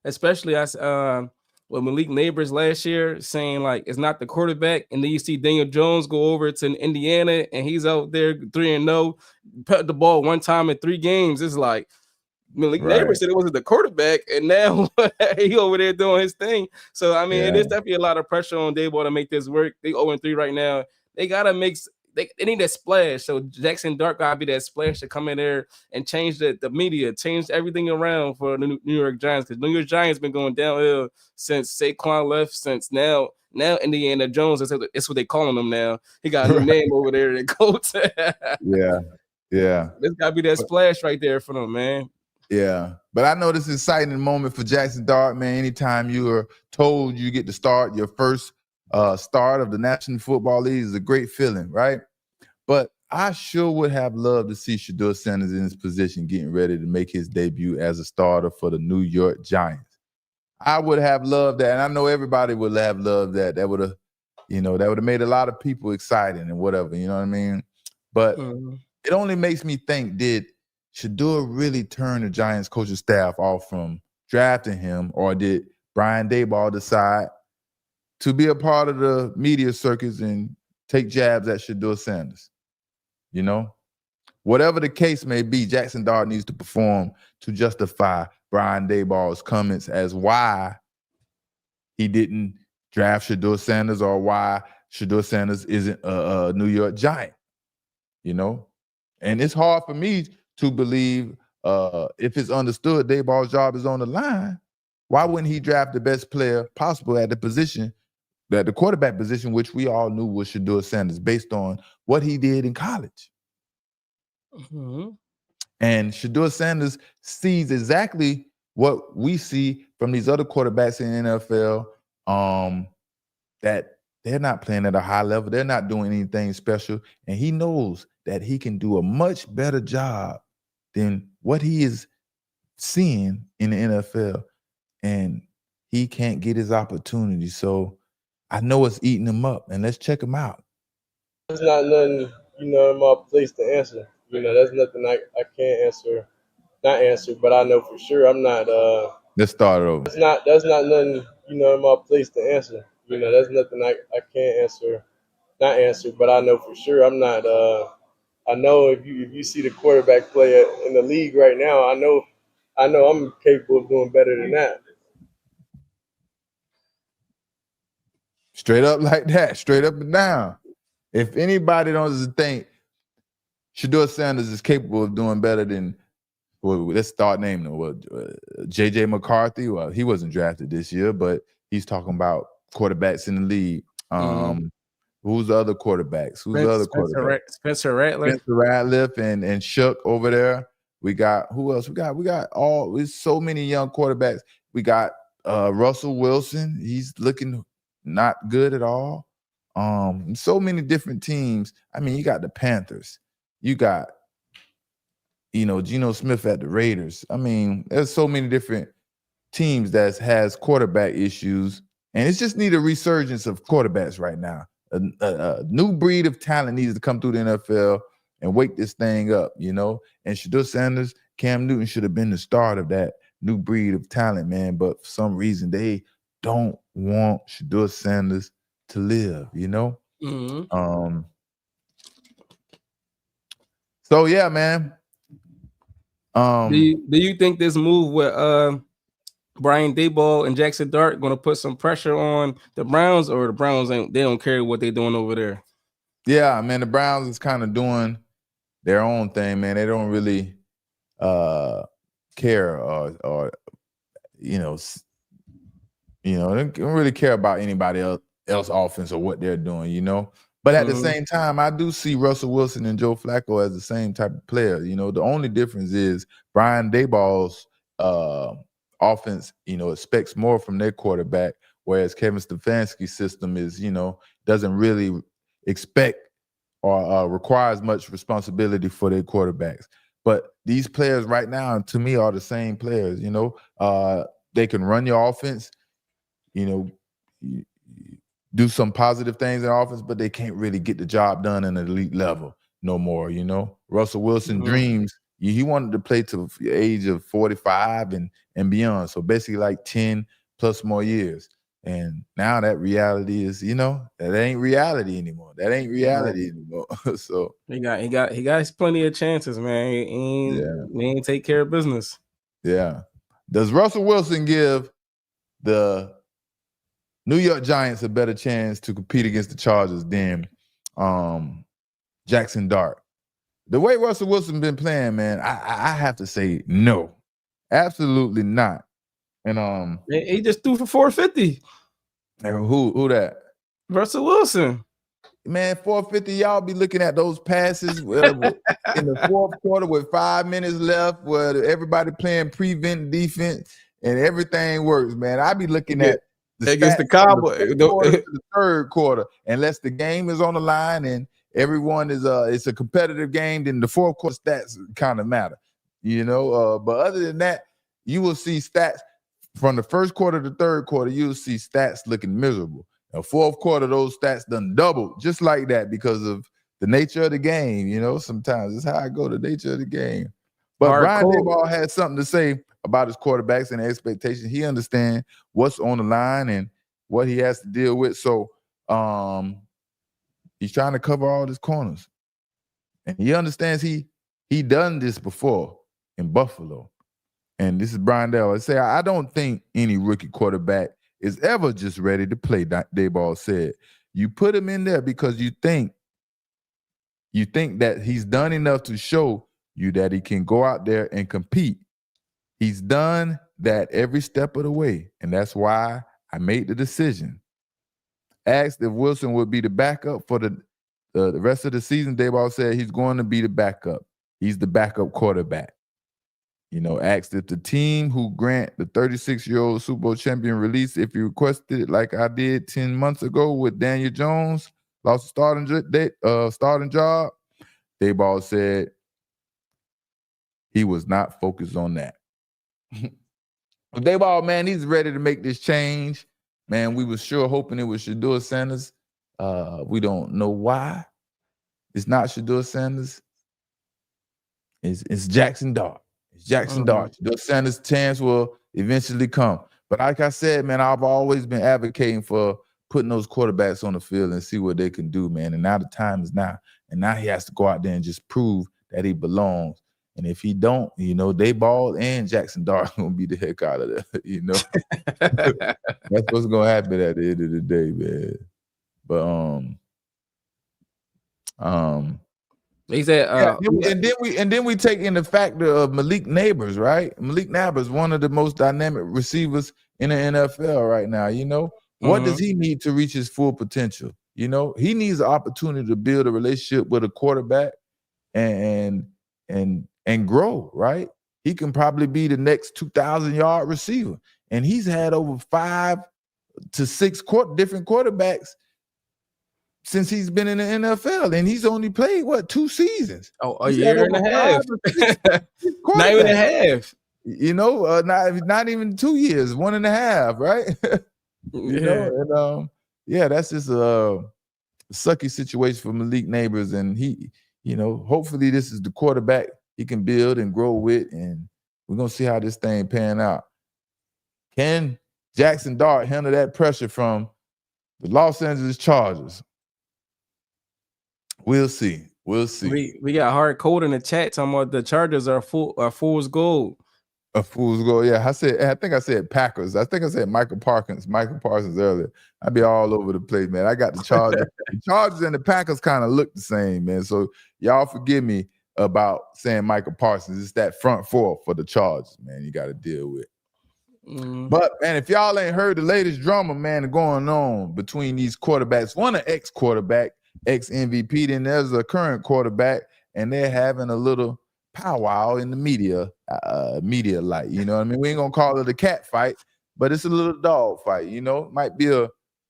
Speaker 2: Especially with Malik Neighbors last year saying like it's not the quarterback, and then you see Daniel Jones go over to Indiana and he's out there 3-0, put the ball one time in 3 games. It's like Malik Neighbors said it wasn't the quarterback, and now he over there doing his thing. So I mean, there's definitely a lot of pressure on Daboll to make this work. They 0-3 right now. They gotta make. They need that splash. So Jaxson Dart gotta be that splash to come in there and change the media, change everything around for the New York Giants, because New York Giants been going downhill since Saquon left. Since now Indiana Jones is what they calling him now. He got a new name over there, the Colts.
Speaker 1: Yeah.
Speaker 2: There's gotta be that splash right there for them, man.
Speaker 1: Yeah, but I know this is an exciting moment for Jaxson Dart, man. Anytime you are told you get to start your first start of the National Football League is a great feeling, right? But I sure would have loved to see Shedeur Sanders in his position getting ready to make his debut as a starter for the New York Giants. I would have loved that, and I know everybody would have loved that. That would have, made a lot of people excited and whatever, you know what I mean? But it only makes me think, did Shedeur really turn the Giants coaching staff off from drafting him, or did Brian Daboll decide to be a part of the media circus and take jabs at Shedeur Sanders? Whatever the case may be, Jaxson Dart needs to perform to justify Brian Daboll's comments as why he didn't draft Shedeur Sanders, or why Shedeur Sanders isn't a New York Giant, And it's hard for me to believe if it's understood Daboll's job is on the line, why wouldn't he draft the best player possible at the position, the quarterback position, which we all knew was Shedeur Sanders based on what he did in college? And Shedeur Sanders sees exactly what we see from these other quarterbacks in the NFL, that they're not playing at a high level. They're not doing anything special. And he knows that he can do a much better job than what he is seeing in the NFL. And he can't get his opportunity. So I know it's eating him up. And let's check him out.
Speaker 4: It's not nothing, in my place to answer. That's nothing I can't not answer, but I know for sure I'm not
Speaker 1: let's start it over.
Speaker 4: That's not nothing, in my place to answer. That's nothing I can't not answer, but I know for sure I'm not I know if you see the quarterback play in the league right now, I know I'm capable of doing better than that.
Speaker 1: Straight up like that, straight up and down. If anybody doesn't think Shedeur Sanders is capable of doing better than, let's start naming him. J.J. McCarthy. Well, he wasn't drafted this year, but he's talking about quarterbacks in the league. Who's the other quarterbacks? Spencer Rattler.
Speaker 2: Spencer
Speaker 1: and Shook over there. We got who else? We got there's so many young quarterbacks. We got Russell Wilson. He's looking not good at all. So many different teams. I mean, you got the Panthers. You got, Geno Smith at the Raiders. I mean, there's so many different teams that has quarterback issues, and it's just need a resurgence of quarterbacks right now. A new breed of talent needs to come through the NFL and wake this thing up, And Shedeur Sanders, Cam Newton should have been the start of that new breed of talent, man. But for some reason, they don't want Shedeur Sanders to live,
Speaker 2: Mm-hmm.
Speaker 1: So yeah, man.
Speaker 2: Do you think this move with Brian Daboll and Jaxon Dart going to put some pressure on the Browns, or the Browns they don't care what they're doing over there?
Speaker 1: Yeah, man, the Browns is kind of doing their own thing, man. They don't really care or they don't really care about anybody else offense or what they're doing, But at the same time, I do see Russell Wilson and Joe Flacco as the same type of player. The only difference is Brian Daboll's offense, expects more from their quarterback, whereas Kevin Stefanski's system is, doesn't really expect or requires much responsibility for their quarterbacks. But these players right now, to me, are the same players. They can run your offense, do some positive things in offense, but they can't really get the job done in an elite level no more. Russell Wilson dreams. He wanted to play to the age of 45 and beyond. So basically like 10 plus more years. And now that reality is, that ain't reality anymore. That ain't reality anymore. So
Speaker 2: he got plenty of chances, man. He ain't take care of business.
Speaker 1: Yeah. Does Russell Wilson give the New York Giants a better chance to compete against the Chargers than Jaxon Dart? The way Russell Wilson been playing, man, I have to say no, absolutely not. And
Speaker 2: he just threw for 450.
Speaker 1: Who that?
Speaker 2: Russell Wilson.
Speaker 1: Man, 450. Y'all be looking at those passes in the fourth quarter with 5 minutes left, where everybody playing prevent defense and everything works. Man, I be looking at
Speaker 2: against the Cowboys
Speaker 1: the third quarter, unless the game is on the line and everyone is it's a competitive game, then the fourth quarter stats kind of matter, but other than that, you will see stats from the first quarter to third quarter, you'll see stats looking miserable. Now, fourth quarter, those stats done doubled just like that because of the nature of the game. Sometimes it's how I go, the nature of the game. But Brian Daboll had something to say about his quarterbacks and expectations. He understands what's on the line and what he has to deal with. So he's trying to cover all his corners. And he understands he done this before in Buffalo. And this is Brian Daboll. I say, I don't think any rookie quarterback is ever just ready to play, Daboll said. You put him in there because you think that he's done enough to show you that he can go out there and compete. He's done that every step of the way, and that's why I made the decision. Asked if Wilson would be the backup for the rest of the season, Daboll said he's going to be the backup. He's the backup quarterback. Asked if the team who grant the 36-year-old Super Bowl champion release, if he requested it like I did 10 months ago with Daniel Jones, lost a starting job, Daboll said he was not focused on that. Daboll, man, he's ready to make this change. Man, we were sure hoping it was Shedeur Sanders. We don't know why. It's not Shedeur Sanders. It's Jaxon Dart. It's Jaxon Dart. Shedeur Sanders' chance will eventually come. But like I said, man, I've always been advocating for putting those quarterbacks on the field and see what they can do, man. And now the time is now. And now he has to go out there and just prove that he belongs. And if he don't, Daboll and Jaxon Dart are gonna be the heck out of there. That's what's gonna happen at the end of the day, man. But
Speaker 2: he said,
Speaker 1: and then we take in the factor of Malik Neighbors, right? Malik Neighbors, one of the most dynamic receivers in the NFL right now. What does he need to reach his full potential? He needs an opportunity to build a relationship with a quarterback and and grow, right? He can probably be the next 2,000-yard receiver. And he's had over 5 to 6 different quarterbacks since he's been in the NFL. And he's only played, 2 seasons?
Speaker 2: Oh, a
Speaker 1: He's
Speaker 2: year and a half. Not even a half.
Speaker 1: Not even 2 years, 1.5, right? That's just a sucky situation for Malik Neighbors. And he, hopefully this is the quarterback he can build and grow with, and we're going to see how this thing pan out. Can Jaxson Dart handle that pressure from the Los Angeles Chargers? We'll see.
Speaker 2: We got hard code in the chat talking about the Chargers are fool's gold.
Speaker 1: A fool's gold. Yeah, I think I said Packers. I think I said Michael Parsons earlier. I'd be all over the place, man. I got the Chargers. The Chargers and the Packers kind of look the same, man. So y'all forgive me about saying Michael Parsons. It's that front four for the Chargers, man, you got to deal with. But, man, if y'all ain't heard the latest drama, man, going on between these quarterbacks, one an ex-quarterback, ex-MVP, then there's a current quarterback, and they're having a little powwow in the media light, you know what I mean? We ain't going to call it a cat fight, but it's a little dog fight, It might be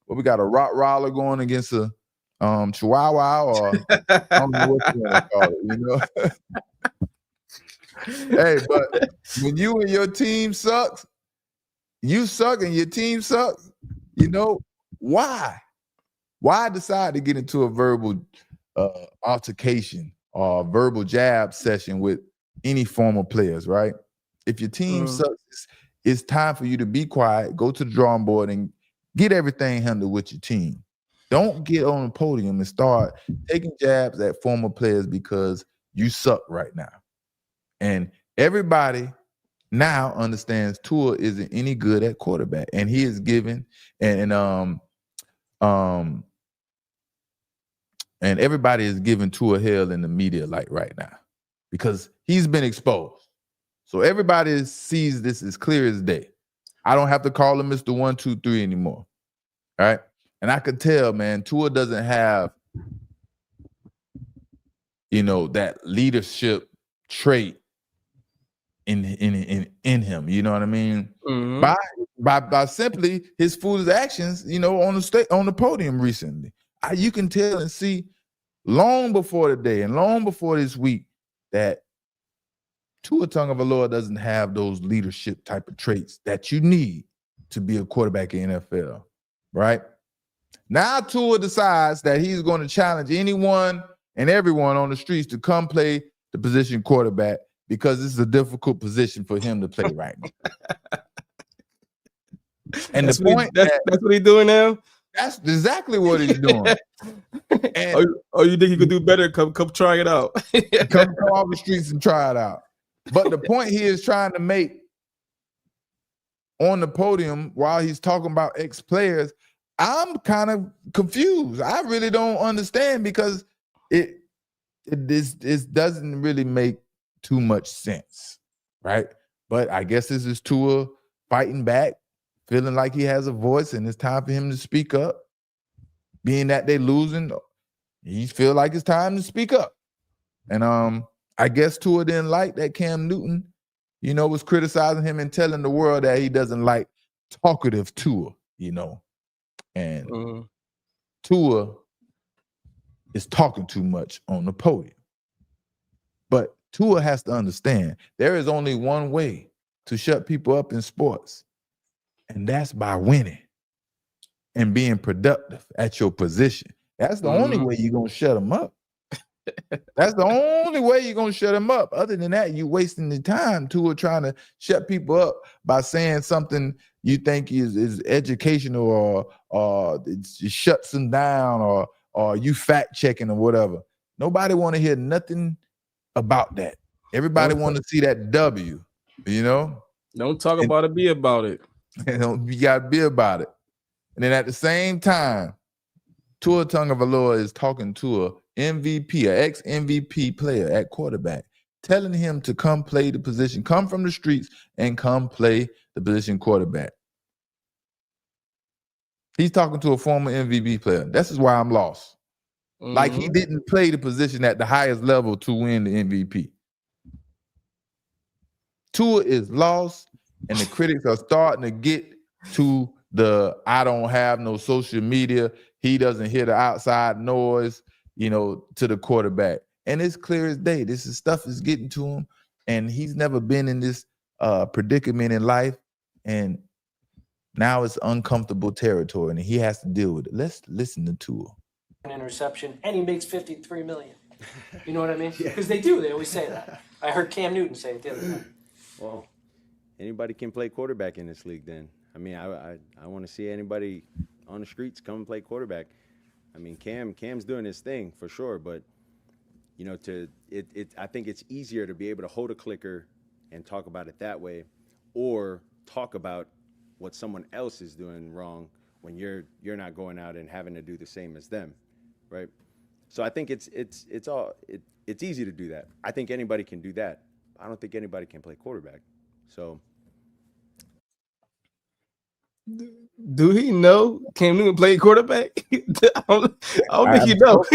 Speaker 1: we got a Rottweiler going against a Chihuahua, or I don't know what you want to call it, Hey, but when you and your team sucks, you suck and your team sucks, why? Why decide to get into a verbal altercation or verbal jab session with any former players, right? If your team sucks, it's time for you to be quiet, go to the drawing board, and get everything handled with your team. Don't get on the podium and start taking jabs at former players because you suck right now. And everybody now understands Tua isn't any good at quarterback, and he is given and everybody is giving Tua hell in the media light right now because he's been exposed. So everybody sees this as clear as day. I don't have to call him Mr. 1, 2, 3 anymore. All right. And I could tell, man, Tua doesn't have, that leadership trait in him. You know what I mean? By simply his foolish actions, on the podium recently. You can tell and see long before the day and long before this week that Tua Tagovailoa doesn't have those leadership type of traits that you need to be a quarterback in NFL, right? Now Tua decides that he's going to challenge anyone and everyone on the streets to come play the position quarterback because this is a difficult position for him to play right now. And that's
Speaker 2: what he's doing now?
Speaker 1: That's exactly what he's doing. And
Speaker 2: you think he could do better? Come try it out.
Speaker 1: come off the streets and try it out. But the point he is trying to make on the podium while he's talking about ex-players, I'm kind of confused. I really don't understand because it doesn't really make too much sense, right? But I guess this is Tua fighting back, feeling like he has a voice and it's time for him to speak up. Being that they're losing, he feel like it's time to speak up. And I guess Tua didn't like that Cam Newton, was criticizing him and telling the world that he doesn't like talkative Tua, And Tua is talking too much on the podium. But Tua has to understand there is only one way to shut people up in sports, and that's by winning and being productive at your position. That's the only way you're going to shut them up. That's the only way you're going to shut them up. Other than that, you're wasting the time Tua trying to shut people up by saying something you think is educational or it shuts them down or you fact checking or whatever. Nobody want to hear nothing about that. Everybody want to see that W,
Speaker 2: Don't talk about it, be about it.
Speaker 1: You got to be about it. And then at the same time, Tua Tagovailoa is talking to a MVP, an ex-MVP player at quarterback, telling him to come play the position, come from the streets and come play the position quarterback. He's talking to a former MVP player. This is why I'm lost. Like he didn't play the position at the highest level to win the MVP. Tua is lost, and the critics are starting to get to the I don't have no social media. He doesn't hear the outside noise, to the quarterback. And it's clear as day. This stuff is getting to him, and he's never been in this predicament in life. And now it's uncomfortable territory, and he has to deal with it. Let's listen to Tua.
Speaker 5: An interception, and he makes $53 million. You know what I mean? Because they do. They always say that. I heard Cam Newton say it the other night.
Speaker 6: Well, anybody can play quarterback in this league then. I mean, I want to see anybody on the streets come and play quarterback. I mean, Cam's doing his thing for sure, but I think it's easier to be able to hold a clicker and talk about it that way, or talk about what someone else is doing wrong when you're not going out and having to do the same as them, right? So I think it's easy to do that. I think anybody can do that. I don't think anybody can play quarterback. So.
Speaker 2: Do he know Cam Newton played quarterback? I don't think he knows.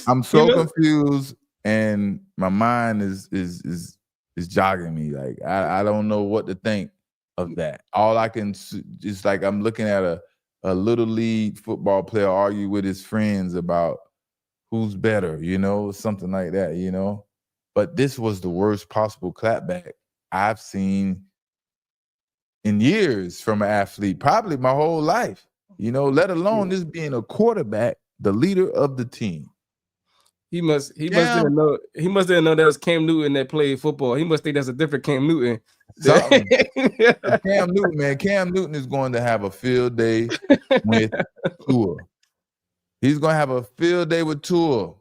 Speaker 1: I'm so confused, and my mind is jogging me. Like I don't know what to think of that. All I can just like I'm looking at a little league football player argue with his friends about who's better, something like that, But this was the worst possible clapback I've seen in years from an athlete, probably my whole life, let alone this being a quarterback, the leader of the team.
Speaker 2: He must didn't know that was Cam Newton that played football. He must think that's a different Cam Newton.
Speaker 1: Cam Newton, man. Cam Newton is going to have a field day with Tua. He's going to have a field day with Tua.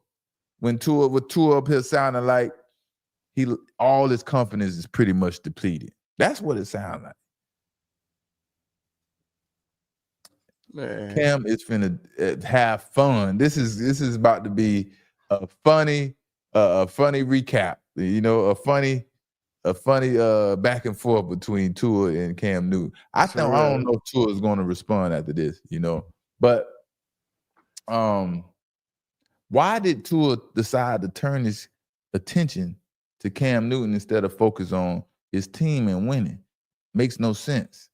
Speaker 1: With Tua up here sounding like all his confidence is pretty much depleted. That's what it sounds like. Man. Cam is finna have fun. This is about to be a funny recap. A funny back and forth between Tua and Cam Newton. I don't know if Tua is going to respond after this. But why did Tua decide to turn his attention to Cam Newton instead of focus on his team and winning? Makes no sense.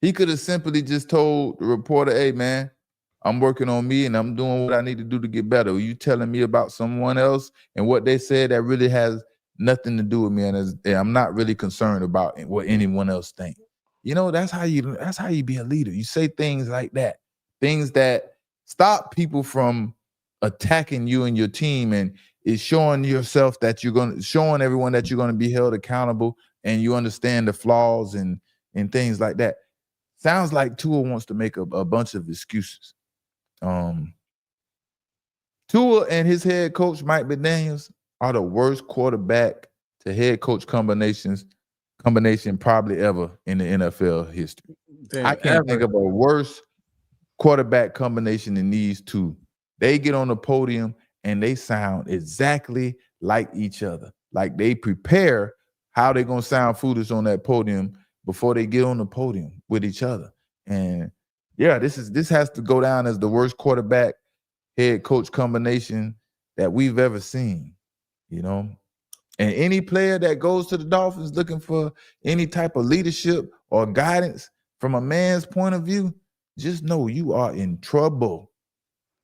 Speaker 1: He could have simply just told the reporter, hey, man, I'm working on me and I'm doing what I need to do to get better. Are you telling me about someone else and what they said that really has nothing to do with me? And I'm not really concerned about what anyone else thinks. That's how you be a leader. You say things like that, things that stop people from attacking you and your team, and is showing yourself that showing everyone that you're going to be held accountable and you understand the flaws and things like that. Sounds like Tua wants to make a bunch of excuses. Tua and his head coach, Mike McDaniels, are the worst quarterback to head coach combination probably ever in the NFL history. I can't think of a worse quarterback combination than these two. They get on the podium and they sound exactly like each other. Like they prepare how they're going to sound foolish on that podium before they get on the podium with each other. And yeah, this has to go down as the worst quarterback head coach combination that we've ever seen, And any player that goes to the Dolphins looking for any type of leadership or guidance from a man's point of view, just know you are in trouble.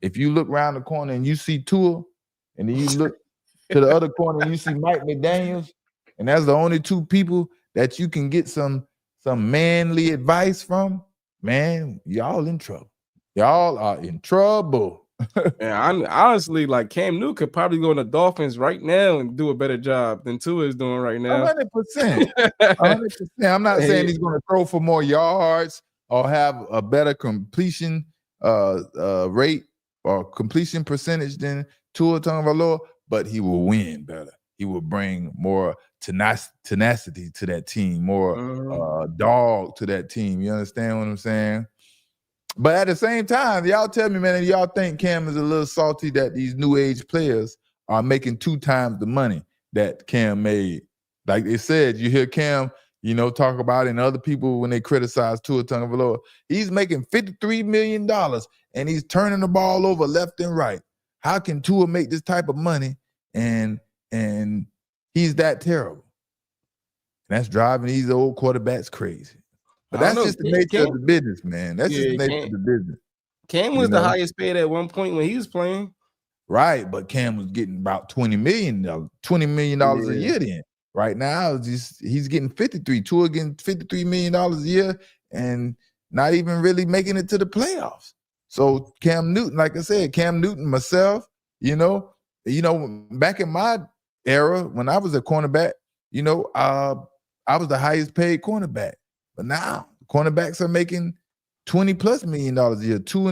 Speaker 1: If you look around the corner and you see Tua, and then you look to the other corner and you see Mike McDaniels, and that's the only two people that you can get some manly advice from, man, y'all in trouble. Y'all are in trouble.
Speaker 2: And honestly, like Cam Newton could probably go in the Dolphins right now and do a better job than Tua is doing right now.
Speaker 1: 100%. 100%. I'm not saying he's going to throw for more yards or have a better completion rate or completion percentage than Tua Tagovailoa, but he will win better. He will bring more tenacity to that team, more dog to that team. You understand what I'm saying? But at the same time, y'all tell me, man, y'all think Cam is a little salty that these new age players are making 2 times the money that Cam made. Like they said, you hear Cam, talk about it, and other people when they criticize Tua Tagovailoa, he's making $53 million and he's turning the ball over left and right. How can Tua make this type of money and he's that terrible? that's driving these old quarterbacks crazy. But that's just the nature of the business, man. That's just the nature of the business.
Speaker 2: Cam was the highest paid at one point when he was playing.
Speaker 1: Right, but Cam was getting about $20 million a year then. Right now, he's getting 53. Tua getting $53 million a year and not even really making it to the playoffs. So Cam Newton, like I said, Cam Newton, myself, back in my era when I was a cornerback, I was the highest paid cornerback. But now cornerbacks are making $20+ million a year, two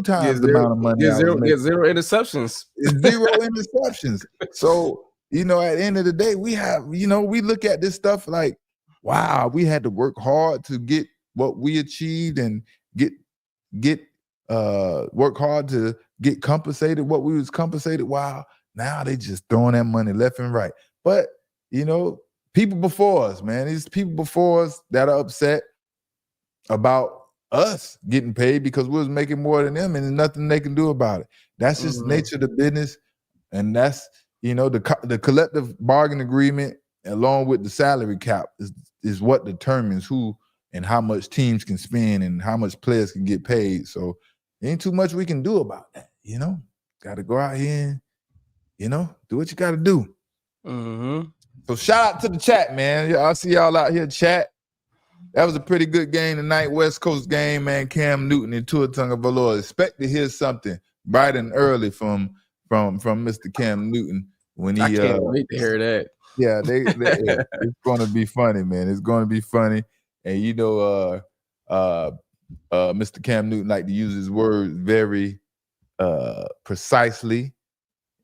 Speaker 1: times the amount of money.
Speaker 2: Zero interceptions.
Speaker 1: Zero interceptions. So, at the end of the day, we look at this stuff like, wow, we had to work hard to get what we achieved and work hard to get compensated what we was compensated. Wow, now they just throwing that money left and right. But, people before us, man, these people before us that are upset about us getting paid because we was making more than them and there's nothing they can do about it. That's just nature of the business. And that's, the collective bargain agreement along with the salary cap is what determines who and how much teams can spend and how much players can get paid. So ain't too much we can do about that, Got to go out here and, do what you got to do. So shout out to the chat, man. I see y'all out here chat. That was a pretty good game tonight, West Coast game, man. Cam Newton and Tua Tagovailoa. Expect to hear something bright and early from Mr. Cam Newton when he.
Speaker 2: I can't wait to hear that.
Speaker 1: Yeah, it's going to be funny, man. It's going to be funny, and Mr. Cam Newton like to use his words very precisely,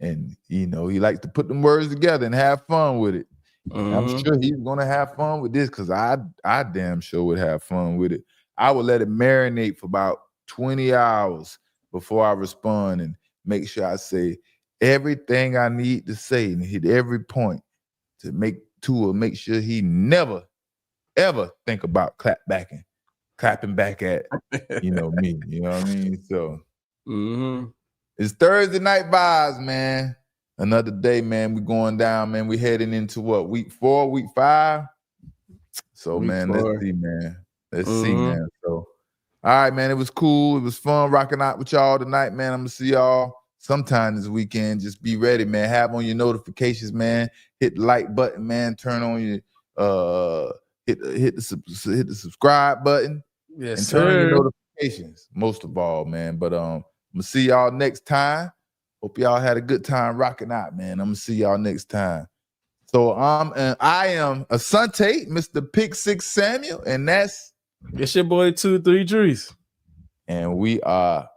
Speaker 1: and he likes to put them words together and have fun with it. I'm sure he's gonna have fun with this because I damn sure would have fun with it. I would let it marinate for about 20 hours before I respond and make sure I say everything I need to say and hit every point to make sure he never ever think about clapping back at me. You know what I mean? So it's Thursday night vibes, man. Another day, man. We going down, man. We heading into what, week 4, week 5? So, man, let's see, man. Let's see, man. So, all right, man. It was cool. It was fun rocking out with y'all tonight, man. I'm gonna see y'all sometime this weekend. Just be ready, man. Have on your notifications, man. Hit the like button, man. Turn on your hit the subscribe button.
Speaker 2: Yes,
Speaker 1: and
Speaker 2: sir.
Speaker 1: Turn on your notifications, most of all, man. But I'm gonna see y'all next time. Hope y'all had a good time rocking out, man. I'm gonna see y'all next time. So I am Asante, Mr. Pick Six Samuel, and that's
Speaker 2: it's your boy 2-3 Drees.
Speaker 1: And we are